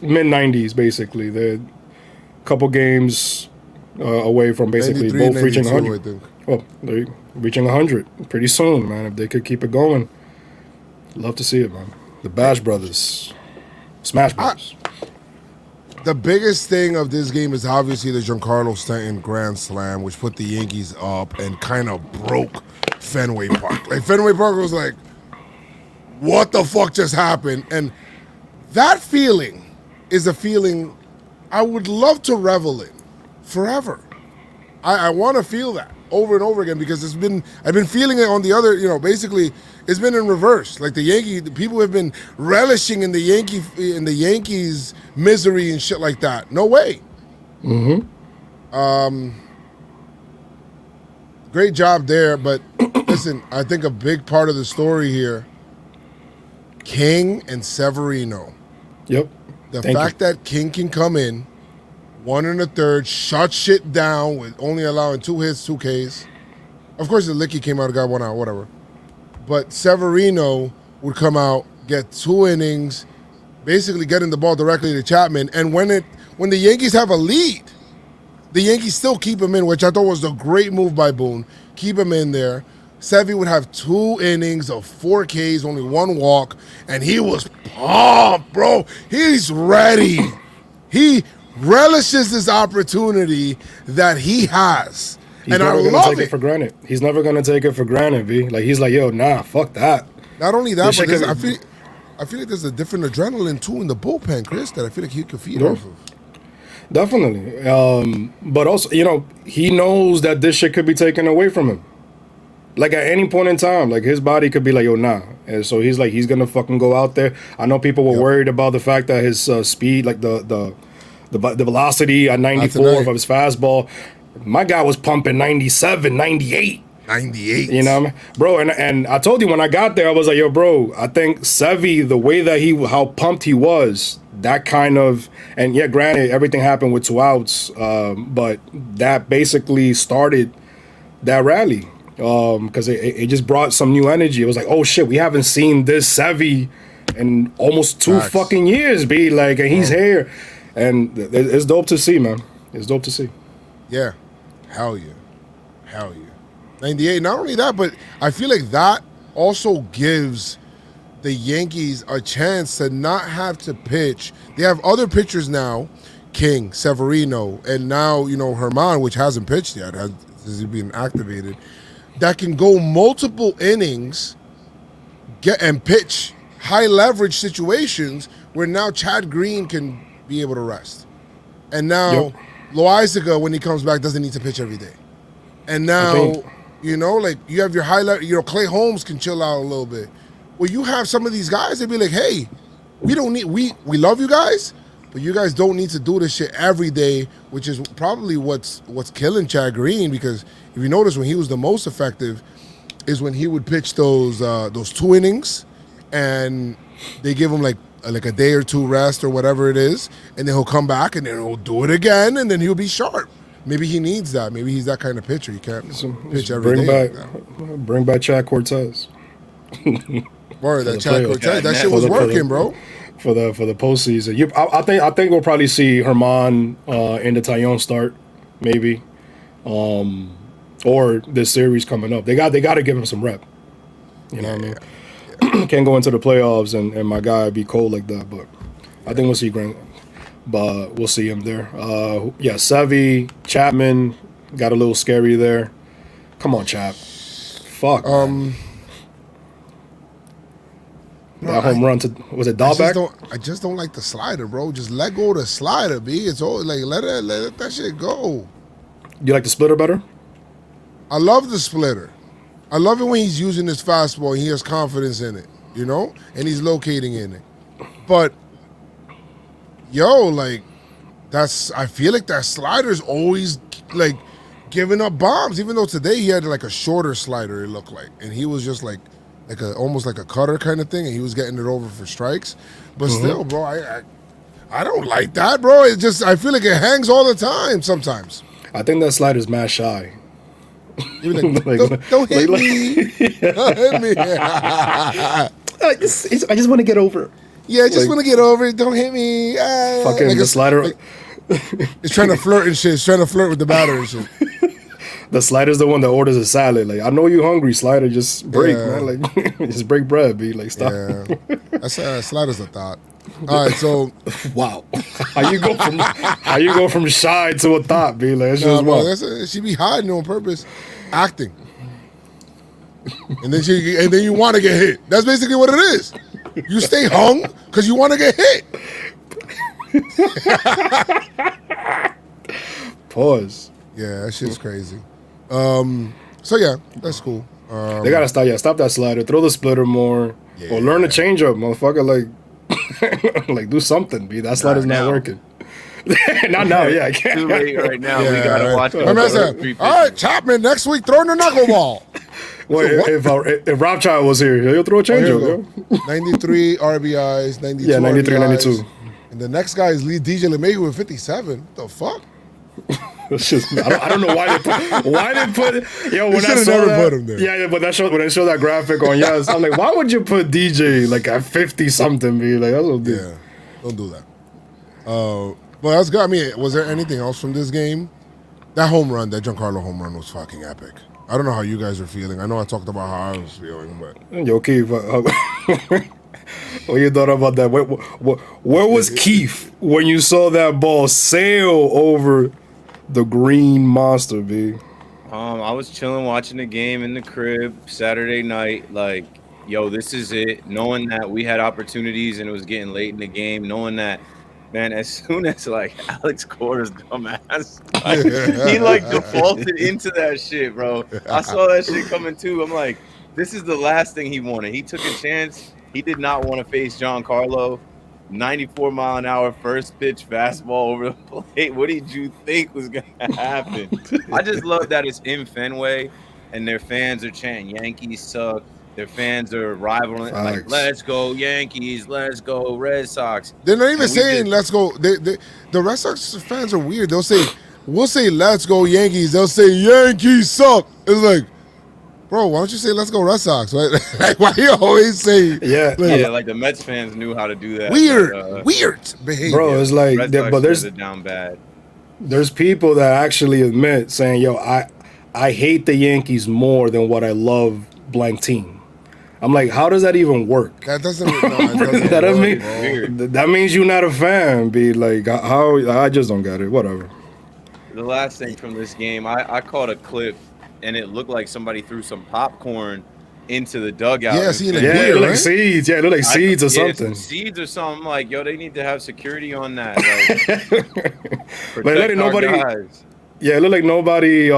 mid 90s basically. They're a couple games away from basically both reaching 100. I think. Well, they're reaching 100 pretty soon, man. If they could keep it going, love to see it, man. The Bash Brothers, Smash Brothers. The biggest thing of this game is obviously the Giancarlo Stanton grand slam, which put the Yankees up and kind of broke Fenway Park. Like, Fenway Park was like, what the fuck just happened? And that feeling is a feeling I would love to revel in forever. I want to feel that over and over again because I've been feeling it on the other, basically it's been in reverse. Like the people have been relishing in the Yankees misery and shit like that. No way. Mm-hmm. Great job there, but listen, I think a big part of the story here, King and Severino. Yep. The fact that King can come in, 1 1/3, shut shit down with only allowing 2 hits, 2 Ks. Of course, the Licky came out and got 1 out, whatever. But Severino would come out, get 2 innings, basically getting the ball directly to Chapman. And when the Yankees have a lead, the Yankees still keep him in, which I thought was a great move by Boone. Keep him in there. Sevy would have 2 innings of 4 Ks, only 1 walk, and he was pumped, bro. He's ready. He relishes this opportunity that he has. He's and I never gonna love take it for granted. He's never gonna take it for granted, B. Like he's like, yo, nah, fuck that. Not only that, but This I shit feel like there's a different adrenaline too in the bullpen, Chris, that I feel like he could feed off of. Definitely. But also, he knows that this shit could be taken away from him. Like at any point in time, like his body could be like, yo, nah. And so he's gonna fucking go out there. I know people were worried about the fact that his speed, like the velocity at 94 of his fastball, my guy was pumping 97, 98. 98. You know what I mean? Bro, and I told you when I got there, I was like, yo, bro, I think Sevy, the way that how pumped he was, that kind of, and yeah, granted, everything happened with 2 outs, but that basically started that rally. Because it just brought some new energy. It was like, oh shit, we haven't seen this Sevy in almost 2 fucking years, B. Like, and he's here. And it's dope to see, man. It's dope to see. Yeah. Hell yeah. 98. Not only that, but I feel like that also gives the Yankees a chance to not have to pitch. They have other pitchers now, King, Severino, and now, Herman, which hasn't pitched yet, is being activated, that can go multiple innings and pitch high leverage situations where now Chad Green can be able to rest. And now Loaizaga, when he comes back, doesn't need to pitch every day. And now, you have your high level, Clay Holmes can chill out a little bit. Well, you have some of these guys, they'd be like, hey, we love you guys, but you guys don't need to do this shit every day, which is probably what's killing Chad Green, because if you notice when he was the most effective is when he would pitch those 2 innings and they give him like a day or 2 rest or whatever it is, and then he'll come back and then he'll do it again and then he'll be sharp. Maybe he needs that. Maybe he's that kind of pitcher. He can't pitch every day. Bring back Chad Cortez. Word, that Chad Cortez, that shit was working, bro. For the postseason, I think we'll probably see Herman in the Taillon start, maybe. or this series coming up. They got to give him some rep. You know what I mean? Can't go into the playoffs and my guy be cold like that. But I think we'll see Grant. But we'll see him there. Sevy, Chapman got a little scary there. Come on, Chap. Fuck. That home run to was it Dahlbeck? I just don't like the slider, bro. Just let go of the slider, B. It's all like let that shit go. You like the splitter better? I love the splitter. I love it when he's using his fastball and he has confidence in it, you know, and he's locating in it. But like I feel like that slider's always like giving up bombs. Even though today he had like a shorter slider, it looked like, and he was just like almost like a cutter kind of thing, and he was getting it over for strikes. But still, bro, I don't like that, bro. It just I feel like it hangs all the time sometimes. I think that slider's mad shy. Even like, don't hit me. Don't hit me. I just want to get over it. Yeah, I just want to get over it. Don't hit me. Fucking like the slider. Like, it's trying to flirt and shit. It's trying to flirt with the batter and shit. The slider's the one that orders a salad. Like, I know you hungry, slider. Just break, man. Like, just break bread, be like, stop. Yeah, slider's a thought. All right, so wow, how you go from shy to a thought, be like, she be hiding on purpose, acting, and then you want to get hit. That's basically what it is. You stay hung because you want to get hit. Pause. Yeah, that shit's crazy. So yeah, that's cool. They gotta stop that slider. Throw the splitter more, or learn to change up, motherfucker. Like, like do something. B. That slider's not working. Not now. Yeah, I can't. Too late right now. We gotta watch. All right, Chapman next week throwing the knuckleball. Well, if Rothschild was here, he'll throw a changeup. 93 RBIs, 92. Yeah, 93, RBIs. 92. And the next guy is DJ LeMahieu with 57. What the fuck? I don't know why they put yo when I saw never that, put him there. Yeah, but when they showed that graphic on I'm like, why would you put DJ like at 50 something? Be like, that's what yeah, don't do that. Well, that's good. I mean, was there anything else from this game? That home run, that Giancarlo home run was fucking epic. I don't know how you guys are feeling. I know I talked about how I was feeling, but yo, Keith, what you thought about that? Where was Keith when you saw that ball sail over the green monster, B? I was chilling watching the game in the crib Saturday night. Like, yo, this is it. Knowing that we had opportunities and it was getting late in the game. Knowing that, man, as soon as like Alex Cora's dumbass, he like defaulted into that shit, bro. I saw that shit coming too. I'm like, this is the last thing he wanted. He took a chance. He did not want to face Giancarlo. 94-mile-an-hour first pitch fastball over the plate. What did you think was going to happen? I just love that it's in Fenway and their fans are chanting, Yankees suck. Their fans are rivaling, like, let's go Yankees, let's go Red Sox. They're not even saying let's go. The Red Sox fans are weird. We'll say let's go Yankees. They'll say Yankees suck. It's like, bro, why don't you say let's go Red Sox? Right? Like, why you always say like the Mets fans knew how to do that. Weird behavior. Bro, it's like, but there's down bad. There's people that actually admit saying, yo, I hate the Yankees more than what I love blank team. I'm like, how does that even work? That doesn't work, that means you're not a fan. Be like, how? I just don't get it. Whatever. The last thing from this game, I caught a clip, and it looked like somebody threw some popcorn into the dugout. Yeah, seeing it looked like seeds. Yeah, it looked like seeds or something. Seeds or something. Like, yo, they need to have security on that. Like, like nobody. Guys. Yeah, it looked like nobody.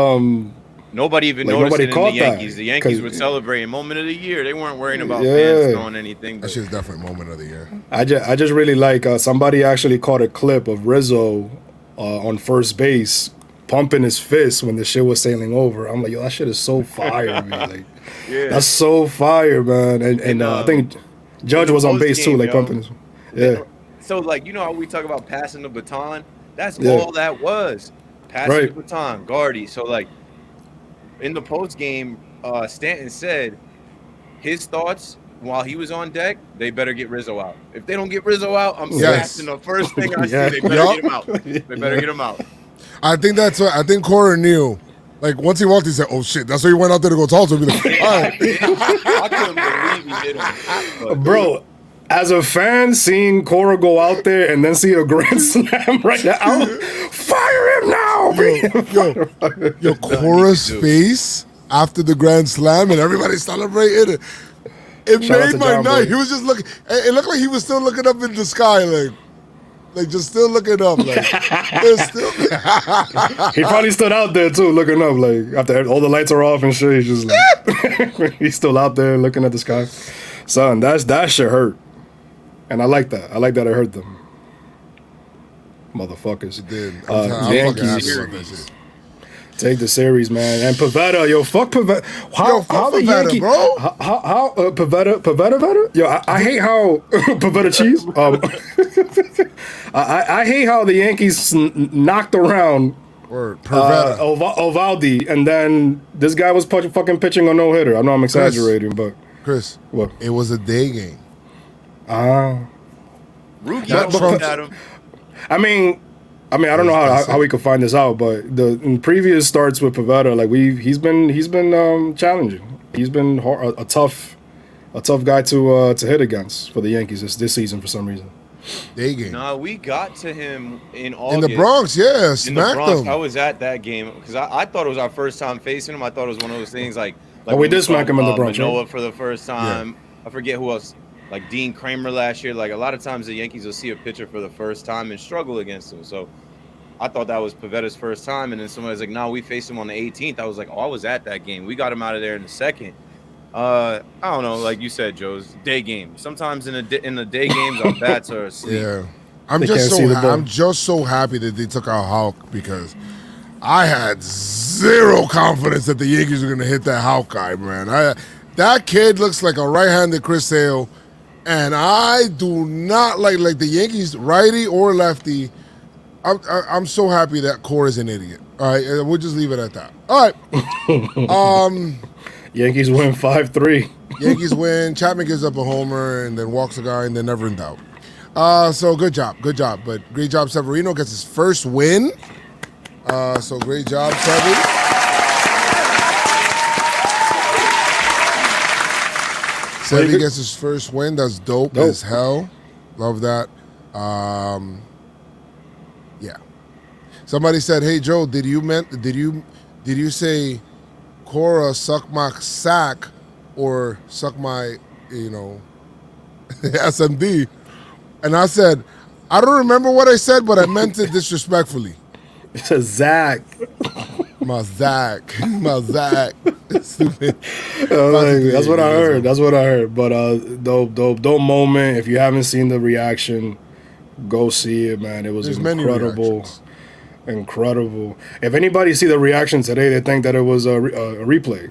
Nobody even like noticed nobody it in caught the Yankees. that, The Yankees were celebrating moment of the year. They weren't worrying about fans throwing anything. That shit's definitely moment of the year. I just really like somebody actually caught a clip of Rizzo on first base pumping his fist when the shit was sailing over. I'm like, yo, that shit is so fire, man. Like, that's so fire, man. And I think Judge was on base too, like pumping his. Yeah. So like, you know how we talk about passing the baton? That's all that was. Passing the baton, Guardy. So like, in the post game, Stanton said his thoughts while he was on deck. They better get Rizzo out. If they don't get Rizzo out, I'm smashing the first thing I see. They better get him out. They better get him out. I think that's what I think. Cora knew. Like once he walked, he said, "Oh shit!" That's why he went out there to go talk to him. Like, all right, I couldn't believe he did him. But, Bro, as a fan, seeing Cora go out there and then see a grand slam right now, fire him now! yo, Cora's face after the grand slam and everybody celebrated. It Shout out made to my Jomboy. night. He was just looking. It looked like he was still looking up in the sky, like just still looking up, like it's still. He probably stood out there too, looking up, like after all the lights are off and shit. He's just like, he's still out there looking at the sky. Son, that shit hurt, and I like that. I like that it hurt them, motherfuckers. Dude, I'm fucking Yankees. happy about that shit. Take the series, man. And Pavetta, yo, fuck Pavetta. Fuck Pavetta, bro. How Pavetta? Yo, I hate how Pavetta cheese. I hate how the Yankees knocked around Or Pavetta. Ovaldi, and then this guy was fucking pitching a no hitter. I know I'm exaggerating, but Chris, what? it was a day game. Rookie Not looked Trump. at him. I mean, I don't know how we could find this out, but in previous starts with Pavetta, like he's been challenging. He's been a tough guy to hit against for the Yankees this season for some reason. Day game. Nah, we got to him in In August. the Bronx, yeah, In the smacked Bronx, him. I was at that game because I thought it was our first time facing him. I thought it was one of those things like Oh, we when did saw, smack him in the Bronx, right? Manoah for the first time. I forget who else. Like Dean Kramer last year. Like a lot of times the Yankees will see a pitcher for the first time and struggle against him. So I thought that was Pavetta's first time, and then somebody's like, "No, we faced him on the 18th." I was like, "Oh, I was at that game. We got him out of there in the second." I don't know, like you said, Joe's day game. Sometimes in the day games, our bats are asleep. Yeah, They can't see the ball. I'm just so happy that they took out Hulk because I had zero confidence that the Yankees were gonna hit that Hulk guy, man. That kid looks like a right-handed Chris Sale, and I do not like the Yankees, righty or lefty. I'm so happy that Cora is an idiot. All right, we'll just leave it at that. All right. Yankees win 5-3. Yankees win. Chapman gives up a homer and then walks a guy, and they're never in doubt. So good job. But great job, Severino gets his first win. So great job, Sevi. Sevi gets his first win. That's dope as hell. Love that. Yeah. Somebody said, "Hey Joe, did you say Cora suck my sack or suck my SMD?" And I said, "I don't remember what I said, but I meant it disrespectfully." It says Zach. My Zach. Stupid. That's what I heard. But dope moment. If you haven't seen the reaction, go see it, man. It was There's many incredible. reactions. Incredible. If anybody see the reaction today, they think that it was a replay.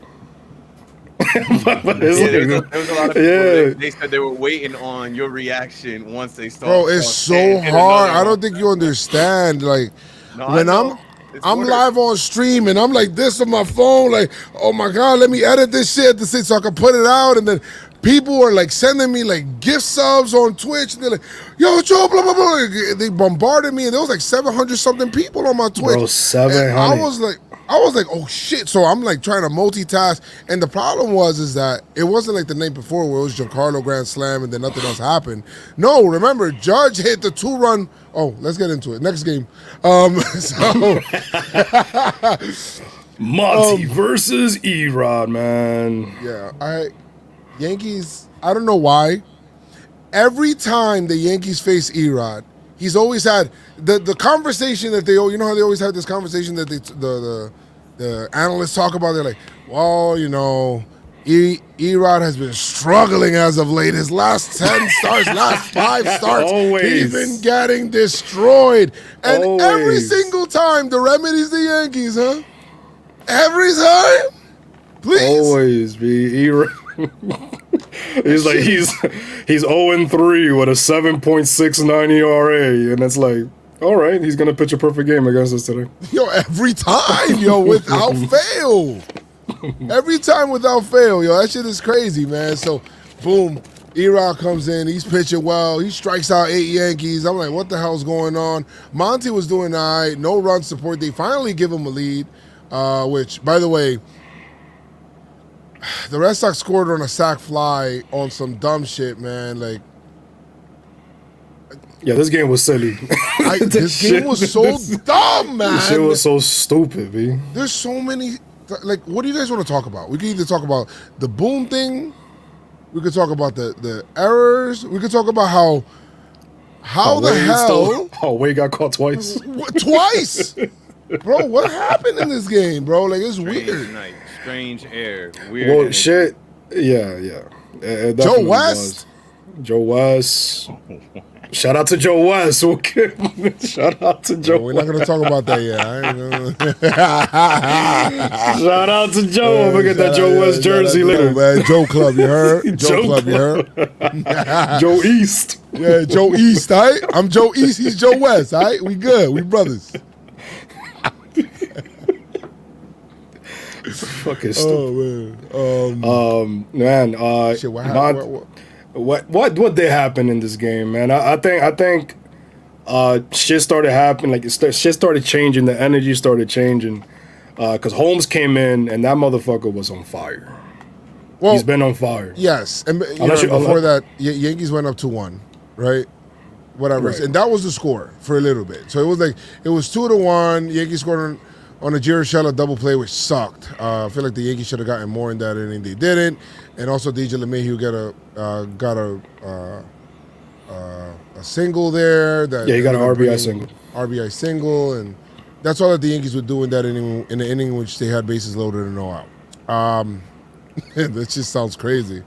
But it's Yeah, like- there was a lot of people. Yeah. They said they were waiting on your reaction once they started. Bro, it's so hard. I don't think you understand. Like No, I when know. It's I'm work. live on stream and I'm like this on my phone, like, oh my God, let me edit this shit so I can put it out. And then people are like sending me like gift subs on Twitch. And they're like, yo, Joe, blah, blah, blah. They bombarded me and there was like 700 something people on my Twitch. Bro, 700. And I was like, oh shit. So I'm like trying to multitask. And the problem is that it wasn't like the night before where it was Giancarlo Grand Slam and then nothing else happened. No, remember, Judge hit the 2-run. Oh, let's get into it. Next game. Monty versus Erod, man. Yeah, Yankees, I don't know why. Every time the Yankees face Erod, he's always had the conversation that they, you know how they always have this conversation that the analysts talk about. They're like, well, Erod has been struggling as of late. His last 10 starts, last 5 starts, Always. he's been getting destroyed. And every Always. single time, the remedy's the Yankees, huh? Every time? Please? Always be Erod. He's like he's 0-3 with a 7.69 ERA, and it's like, all right, he's gonna pitch a perfect game against us today. Yo, every time, yo, without fail. Every time without fail, yo. That shit is crazy, man. So, boom, Erod comes in. He's pitching well. He strikes out 8 Yankees. I'm like, what the hell's going on? Monty was doing all right. No run support. They finally give him a lead. which, by the way, the Red Sox scored on a sac fly on some dumb shit, man. Like, Yeah, this game was silly. this game was so dumb, man. This shit was so stupid, B. There's so many. Like, what do you guys want to talk about? We can either talk about the boom thing. We could talk about the errors. We could talk about how the hell Wade got caught twice. Twice, bro. What happened in this game, bro? Like, it's Strange weird. night, strange air, weird. Well, energy. shit. Yeah. It Joe definitely West. was. Joe West. Shout out to Joe West. Okay. Shout out to Joe. We're not gonna talk about that yet. I ain't gonna... Shout out to Joe. Look at that Joe West jersey later. Man. Joe Club, you heard? Joe Club, you heard? Joe East. Yeah, Joe East, all right? I'm Joe East, he's Joe West, all right? We good, we brothers. Fucking stupid. Oh, man. Man, Shit, what happened? what did happen in this game, man? I think shit started happening. Like shit started changing. The energy started changing. Because Holmes came in and that motherfucker was on fire. Well, He's been on fire. yes, and before that, Yankees went up 2-1, right? Whatever, Right. and that was the score for a little bit. So it was 2-1. Yankees scored on a Giarrella double play, which sucked. I feel like the Yankees should have gotten more in that inning. They didn't, and also DJ LeMahieu got a single there. Yeah, he got an RBI single. RBI single, and that's all that the Yankees would do in that inning. In the inning in which they had bases loaded and no out. That just sounds crazy.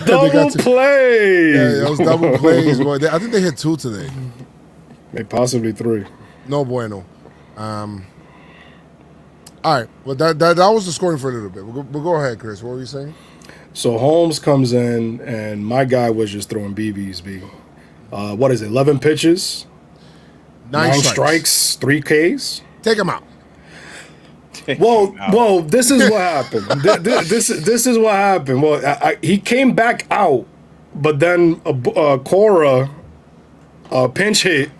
Double play. Yeah, it was double plays. Boy. I think they hit 2 today. Maybe possibly 3. No bueno. All right. Well, that was the scoring for a little bit. We'll go ahead, Chris. What were you saying? So Holmes comes in, and my guy was just throwing BBs, B. What is it, 11 pitches? 9 strikes, 3 Ks? Take him out. Well, this is what happened. This is what happened. Well, he came back out, but then Cora pinch hit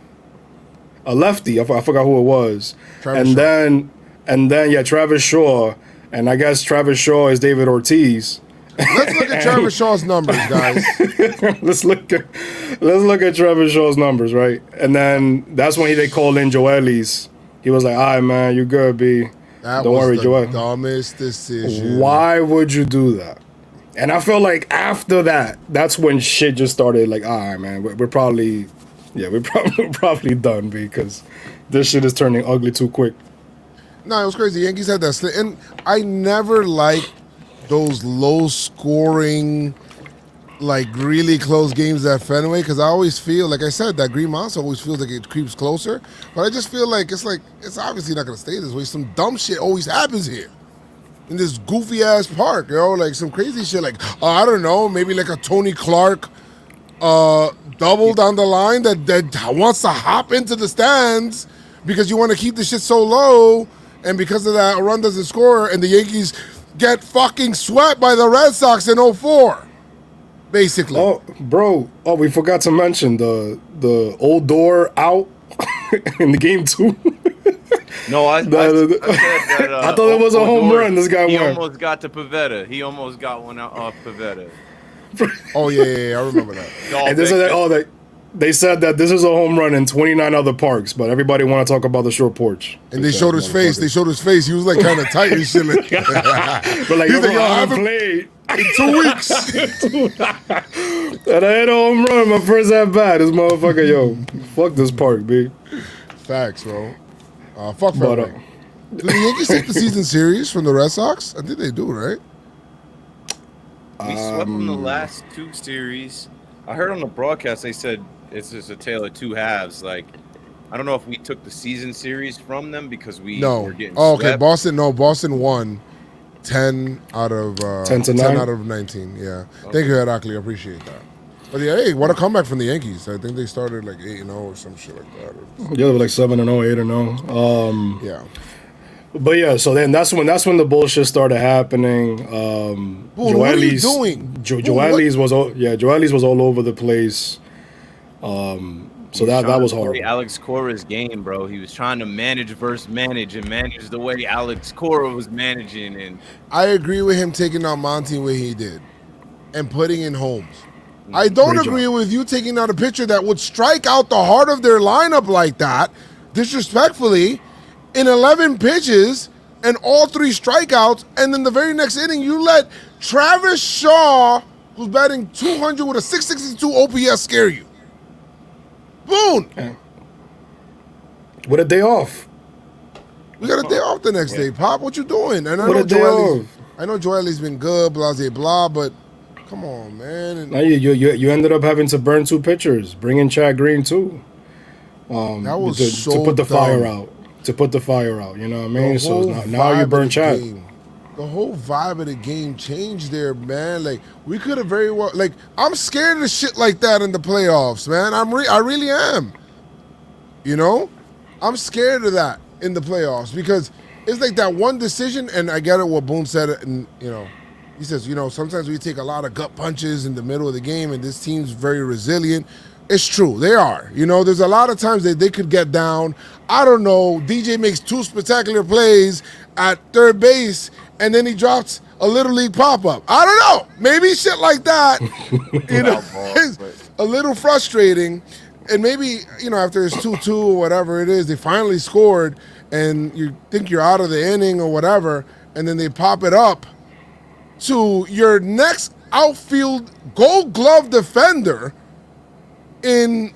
a lefty. I forgot who it was. Travis Shaw. And then Travis Shaw, and I guess Travis Shaw is David Ortiz. Let's look at Travis Shaw's numbers, guys. let's look at Travis Shaw's numbers, right? And then that's when they called in Joel's. He was like, "All right, man, you good, B. Don't worry, Joel." Dumbest decision. Why would you do that? And I feel like after that, that's when shit just started. Like, all right, man, we're probably done because this shit is turning ugly too quick. No, it was crazy. The Yankees had that slit, and I never liked those low-scoring, like really close games at Fenway because I always feel, like I said, that Green Monster always feels like it creeps closer. But I just feel like it's obviously not going to stay this way. Some dumb shit always happens here in this goofy-ass park, like some crazy shit. Like, I don't know, maybe like a Tony Clark double down the line that wants to hop into the stands because you want to keep the shit so low, and because of that, a run doesn't score, and the Yankees get fucking swept by the Red Sox in 04, basically. Oh, bro. Oh, we forgot to mention the old door out in the game 2. No, I said that. I thought it was a home run. This guy He won. almost got to Pavetta. He almost got one out off Pavetta. Oh, yeah, I remember that. And they said that this is a home run in 29 other parks, but everybody want to talk about the short porch. And they showed his face. He was like kind of tight and shit. But like, He's like, yo, I I haven't haven't played in 2 weeks. and I hit a home run my first at bat. This motherfucker, yo, fuck this park, B. Facts, bro. Fuck But, Fenway. Do the Yankees take the season series from the Red Sox? I think they do, right? We swept them the last 2 series. I heard on the broadcast they said it's just a tale of 2 halves. Like, I don't know if we took the season series from them because were getting okay. swept. Boston won 10 out of 10 to 9? out of 19. Yeah. Thank you, Heracli. I appreciate that. But yeah, hey, what a comeback from the Yankees. I think they started like 8-0 or some shit like that. Yeah, they were like 7-0, 8-0. Yeah. But yeah, so then that's when the bullshit started happening. What are you doing? Joel's was all over the place. So that was horrible. Alex Cora's game, bro. He was trying to manage versus manage and manage the way Alex Cora was managing. And I agree with him taking out Monty the way he did and putting in Holmes. I don't agree with you taking out a pitcher that would strike out the heart of their lineup like that, disrespectfully, in 11 pitches and all 3 strikeouts, and then the very next inning you let Travis Shaw, who's batting 200 with a 662 OPS, scare you. Boone! Yeah. With a day off. We got a day off the next day, Pop. What you doing? And I With know Joelly's been good, blah, blah, blah, but come on, man. And now you ended up having to burn 2 pitchers, bring in Chad Green too. that was to put the fire out. To put the fire out, you know what I mean? So now you burn Chad. The whole vibe of the game changed there, man. Like, we could have very well, like, I'm scared of shit like that in the playoffs, man. I really am. You know? I'm scared of that in the playoffs because it's like that one decision, and I get it what Boone said, and, you know, he says, you know, sometimes we take a lot of gut punches in the middle of the game, and this team's very resilient. It's true. They are. You know, there's a lot of times that they could get down. I don't know. DJ makes 2 spectacular plays at third base, and then he drops a Little League pop-up. I don't know. Maybe shit like that, you know, is a little frustrating. And maybe, you know, after it's 2-2 or whatever it is, they finally scored, and you think you're out of the inning or whatever, and then they pop it up to your next outfield Gold Glove defender in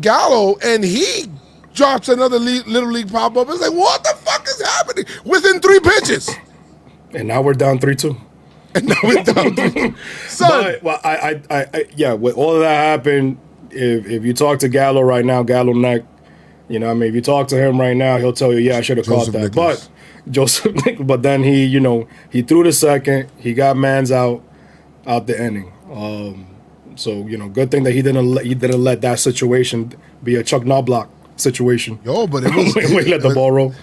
Gallo, and he drops another Little League pop-up. It's like, what the fuck is happening? Within 3 pitches. And now we're down 3-2. And now we're down 3-2. Son. But, well, I with all of that happened, if you talk to Gallo right now, Gallo neck, you know, I mean, if you talk to him right now, he'll tell you, yeah, I should have caught that. Nicholas. But Joseph, but then he, you know, he threw the second, he got mans out the inning. So, you know, good thing that he didn't let that situation be a Chuck Knobloch situation. Yo, but it was when he let the ball roll.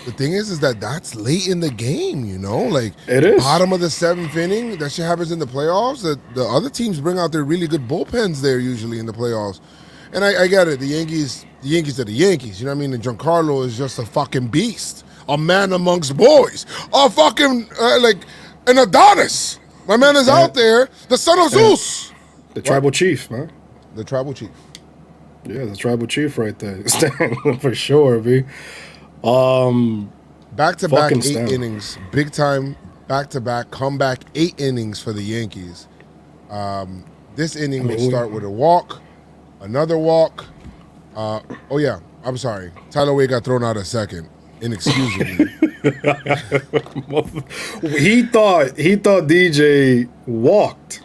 The thing is that that's late in the game, you know? Like, it is. Bottom of the 7th inning, that shit happens in the playoffs. The other teams bring out their really good bullpens there usually in the playoffs. And I get it. The Yankees are the Yankees, you know what I mean? And Giancarlo is just a fucking beast. A man amongst boys. A fucking, like, an Adonis. My man is out there, the son of Zeus. The tribal chief, man. The tribal chief. Yeah, the tribal chief right there. For sure, B. Back-to-back 8 Stan. innings. Big time, back-to-back, comeback 8 innings for the Yankees. This inning will start with a walk, another walk. Oh, yeah, I'm sorry. Tyler Wade got thrown out at second, inexcusably. He thought DJ walked.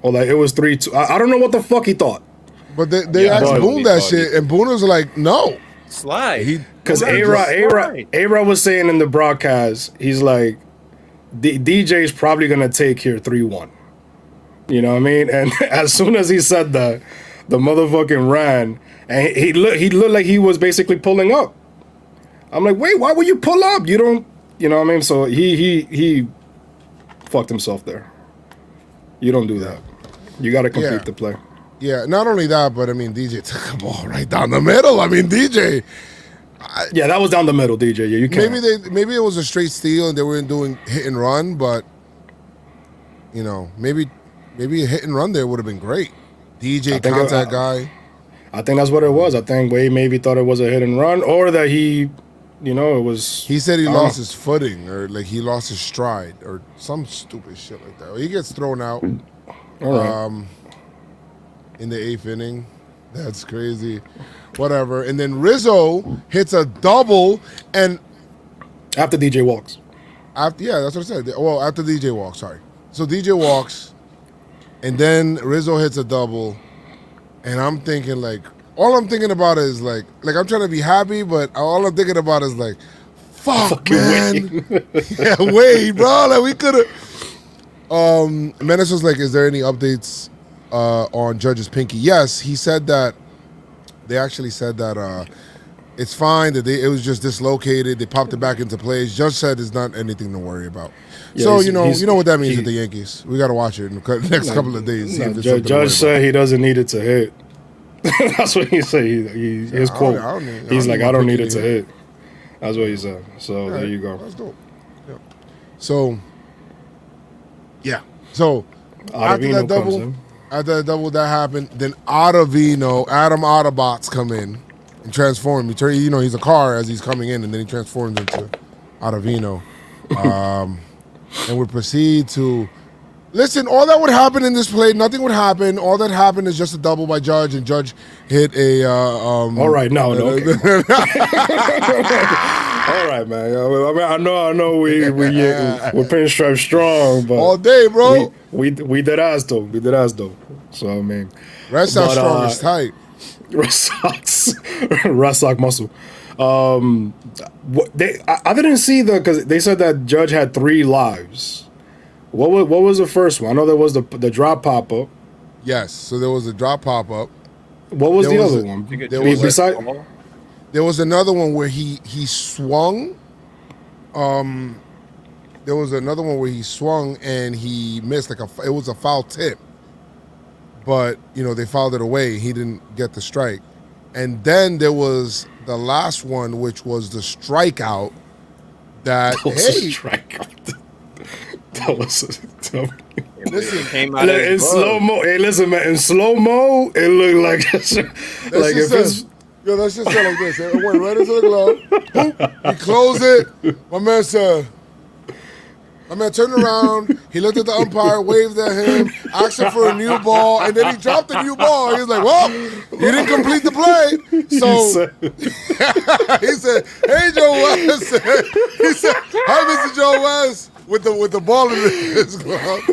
Or like it was 3-2. I don't know what the fuck he thought. But they asked Boone that shit, and Boone was like, no. Slide. Because A-Rod was saying in the broadcast, he's like, DJ's probably going to take here 3-1. You know what I mean? And as soon as he said that, the motherfucking ran, and he looked like he was basically pulling up. I'm like, wait, why would you pull up? You don't, you know what I mean? So he fucked himself there. You don't do that. You got to complete the play. Yeah, not only that, but I mean, DJ took the ball right down the middle. I mean, DJ. Yeah, that was down the middle, DJ. Yeah, you can't. Maybe it was a straight steal and they weren't doing hit and run, but you know, maybe a hit and run there would have been great. DJ contact guy. I think that's what it was. I think Wade maybe thought it was a hit and run, or that he, you know, it was. He said he lost his footing, or like he lost his stride, or some stupid shit like that. He gets thrown out. All right. In the 8th inning. That's crazy. Whatever. And then Rizzo hits a double, and after DJ walks. Yeah, that's what I said. Well, after DJ walks, sorry. So DJ walks, and then Rizzo hits a double, and I'm thinking like, all I'm thinking about is like I'm trying to be happy, but all I'm thinking about is like, fuck, man. Yeah, Wade, bro. Like we could have. Menace was like, is there any updates on Judge's pinky? Yes, he said that. They actually said that it's fine, that it was just dislocated. They popped it back into place. Judge said it's not anything to worry about. Yeah, so you know what that means with the Yankees. We got to watch it in the next couple of days. Judge said he doesn't need it to hit. That's what he said. His quote. He's like, I don't need it to hit. That's what he said. So there you go. That's dope. Yeah. So, yeah. So after that double that happened, then Adam Autobots come in and transform. He's a car as he's coming in, and then he transforms into Ottavino. And we proceed to listen. All that would happen in this play, nothing would happen. All that happened is just a double by Judge, and Judge hit a. All right, no, okay. All right, man. I know we're Pinstripestrong, but all day, bro. We did us though. So I mean, Red Sox strong is tight. Red Sox muscle. I didn't see because they said that Judge had 3 lives. What was the first one? I know there was the drop pop up. Yes, so there was a drop pop up. What was the other one? There was another one where he swung. There was another one where he swung and he missed it was a foul tip. But, they fouled it away. He didn't get the strike. And then there was the last one, which was the strikeout. That was a strikeout. That was listen, came out in slow mo. Hey, listen, man. In slow mo, it looked like if it's. Yo, let's just say like this. It went right into the glove. He closed it. My man turned around. He looked at the umpire, waved at him, asked him for a new ball, and then he dropped the new ball. He was like, "Well, you didn't complete the play." So he said, "Hey, Joe West." He said, "Hi, Mr. Joe West," with the ball in his glove.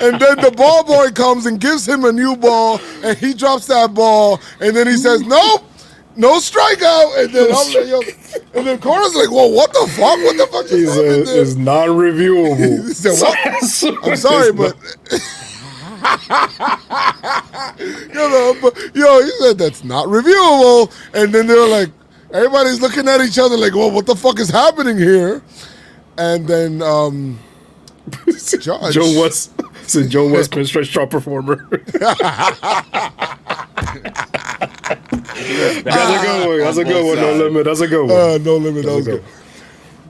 And then the ball boy comes and gives him a new ball, and he drops that ball, and then he says, "Nope, no strikeout." And then and then Corona's like, "Whoa, what the fuck? What the fuck just happened there?" It's non-reviewable. He said, "What? I'm sorry, but." He said that's not reviewable. And then they were like, everybody's looking at each other like, "Well, what the fuck is happening here?" And then Judge. Joe West. It's a Joe West Pinstripestrong performer. That's a good one. No limit. That's a good one. No limit. That was good.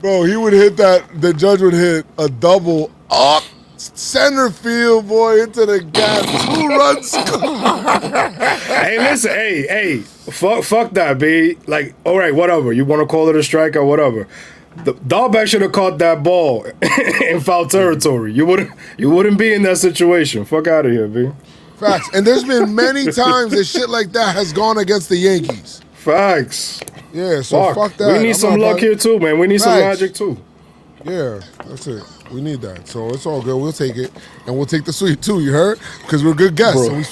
Bro, he would hit that. The Judge would hit a double up center field, boy, into the gap. 2 runs. Hey, listen. Hey. Fuck that, B. Like, all right, whatever. You want to call it a strike or whatever. The Dahlbeck should have caught that ball in foul territory. You wouldn't be in that situation. Fuck out of here, B. Facts. And there's been many times that shit like that has gone against the Yankees. Facts. Yeah, so fuck that. We need some luck here too, man. We need some magic too. Yeah, that's it. We need that. So it's all good. We'll take it. And we'll take the sweep too, you heard? Because we're good guests. So we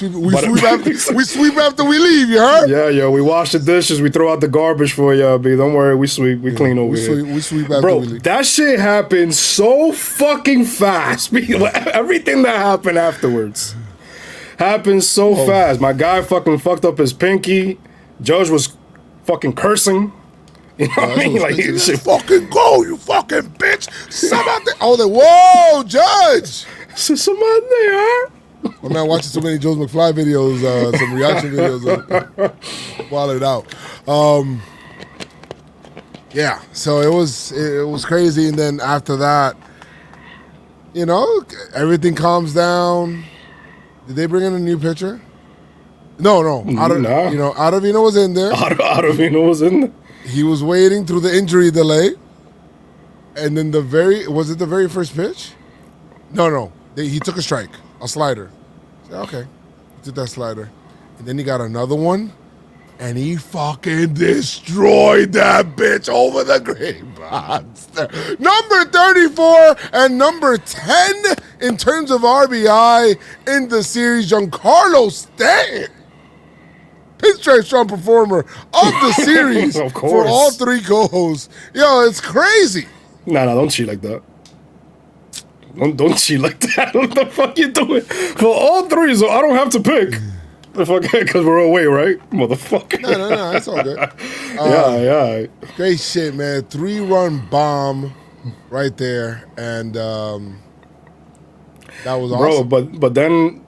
sweep after we leave, you heard? Yeah. We wash the dishes. We throw out the garbage for y'all, B. Don't worry. We sweep. We clean over here. We sweep after we leave. That shit happened so fucking fast. Everything that happened afterwards happened so fast. My guy fucking fucked up his pinky. Judge was fucking cursing. You know what I mean? Like, shit, fucking go, you fucking bitch. Somebody. I was like, whoa, Judge. Somebody there. My man watching so many Joe's McFly videos, some reaction videos, while it out. Yeah, so it was crazy, and then after that, everything calms down. Did they bring in a new pitcher? No. Ottavino was in there. Ottavino was in there. He was waiting through the injury delay, and then was it the very first pitch? No. He took a strike, a slider. I said, okay, he took that slider, and then he got another one, and he fucking destroyed that bitch over the Great Monster. Number 34 and number 10 in terms of RBI in the series, Giancarlo Stanton. Pinstripestrong performer of the series for all 3 co-hosts. Yo, it's crazy. Nah, don't cheat like that. Don't cheat like that. What the fuck you doing? For all 3, so I don't have to pick. The fuck, because we're away, right? Motherfucker. No, it's all good. Yeah. Great shit, man. 3-run bomb right there. And that was awesome. Bro, but then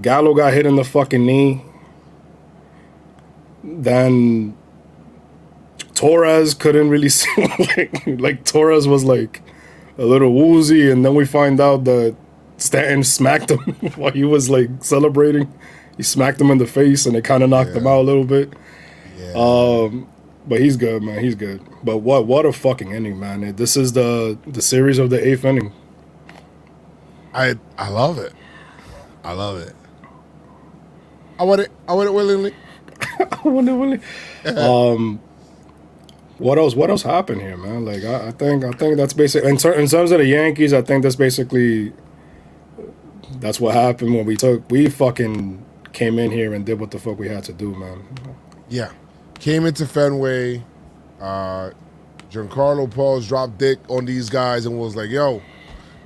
Gallo got hit in the fucking knee. Then Torres couldn't really see. like Torres was like a little woozy, and then we find out that Stanton smacked him while he was like celebrating. He smacked him in the face, and it kind of knocked him out a little bit. Yeah. But he's good, man. He's good. But what a fucking inning, man. This is the series of the 8th inning. I love it. I love it. I want it willingly. What else happened here, man? Like I think that's basically in terms of the Yankees. I think that's basically what happened when we fucking came in here and did what the fuck we had to do, man. Yeah. Came into Fenway. Giancarlo Paul's dropped dick on these guys and was like, yo,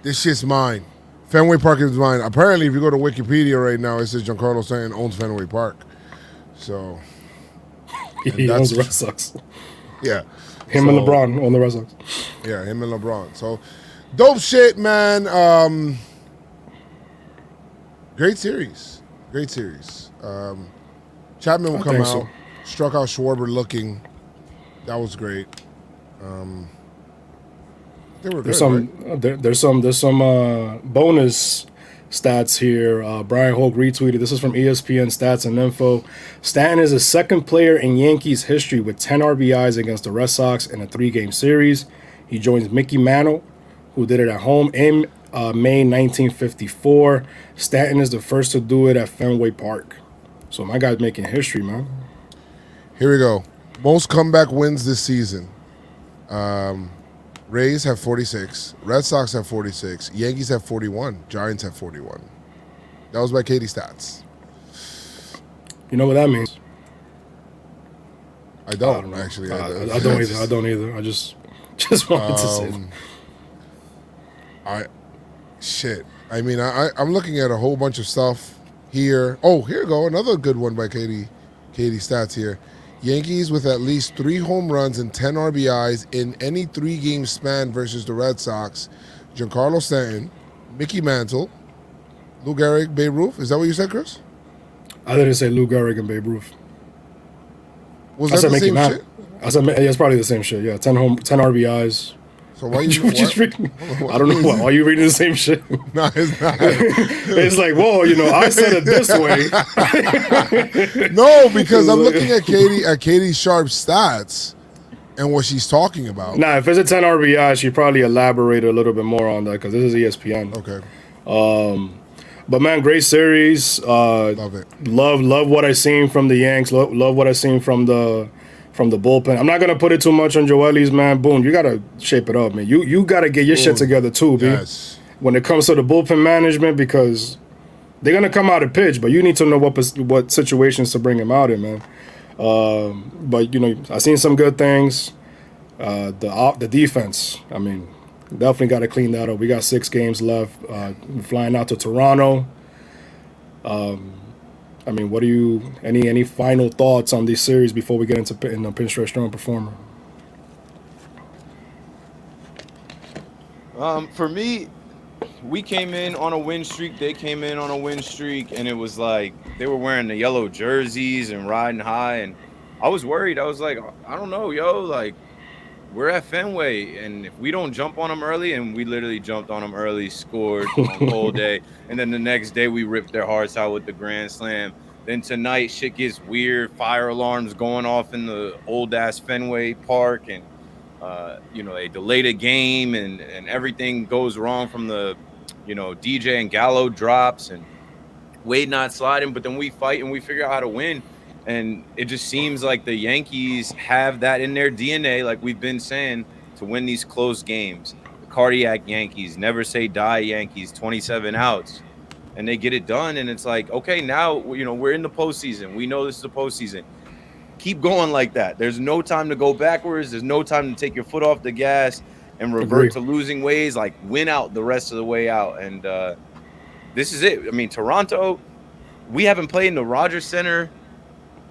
this shit's mine. Fenway Park is mine. Apparently, if you go to Wikipedia right now, it says Giancarlo Stanton owns Fenway Park. So he owns the Red Sox. Yeah. Him and LeBron on the Red Sox. Yeah, him and LeBron. So dope shit, man. Great series. Chapman will come out. So. Struck out Schwarber looking. That was great. They were good. There's some bonus stats here. Brian Hoke retweeted. This is from ESPN Stats and Info. Stanton is the second player in Yankees history with 10 RBIs against the Red Sox in a 3-game series. He joins Mickey Mantle, who did it at home in May 1954. Stanton is the first to do it at Fenway Park. So my guy's making history, man. Here we go. Most comeback wins this season. Rays have 46. Red Sox have 46. Yankees have 41. Giants have 41. That was by Katie Stats. You know what that means? I don't know. Actually. I don't either. I just wanted to say. I mean, I'm looking at a whole bunch of stuff here. Oh, here we go. Another good one by Katie Stats here. Yankees with at least 3 home runs and 10 RBIs in any 3-game span versus the Red Sox. Giancarlo Stanton, Mickey Mantle, Lou Gehrig, Babe Ruth. Is that what you said, Chris? I didn't say Lou Gehrig and Babe Ruth. Was that the same shit? I said it's probably the same shit. Yeah, 10 RBIs. So why you just reading? I don't know why. Why are you reading the same shit? No, it's not. It's like, whoa, I said it this way. No, because I'm looking at Katie Sharp's stats and what she's talking about. Nah, if it's a 10 RBI, she probably elaborated a little bit more on that because this is ESPN. Okay. But man, great series. Love it. Love what I seen from the Yanks. Love what I seen from the bullpen. I'm not gonna put it too much on Joelly's, man. Boom, you gotta shape it up, man. You gotta get your shit together too, B. Yes. When it comes to the bullpen management, because they're gonna come out and pitch, but you need to know what situations to bring him out in, man. But I seen some good things. The defense, I mean, definitely got to clean that up. We got 6 games left. We're flying out to Toronto. I mean, what do you any final thoughts on this series before we get into Pinstripestrong performer? For me, we came in on a win streak. They came in on a win streak, and it was like they were wearing the yellow jerseys and riding high. And I was worried. I was like, I don't know, like we're at Fenway, and if we don't jump on them early, and we literally jumped on them early, scored on the whole day, and then the next day we ripped their hearts out with the grand slam. Then tonight shit gets weird, fire alarms going off in the old ass Fenway Park, and they delayed a game, and everything goes wrong from the DJ and Gallo drops and Wade not sliding, but then we fight and we figure out how to win. And it just seems like the Yankees have that in their DNA, like we've been saying, to win these close games. The cardiac Yankees, never say die Yankees, 27 outs. And they get it done, and it's like, okay, now, we're in the postseason. We know this is the postseason. Keep going like that. There's no time to go backwards. There's no time to take your foot off the gas and revert to losing ways. Like, win out the rest of the way out. And this is it. I mean, Toronto, we haven't played in the Rogers Center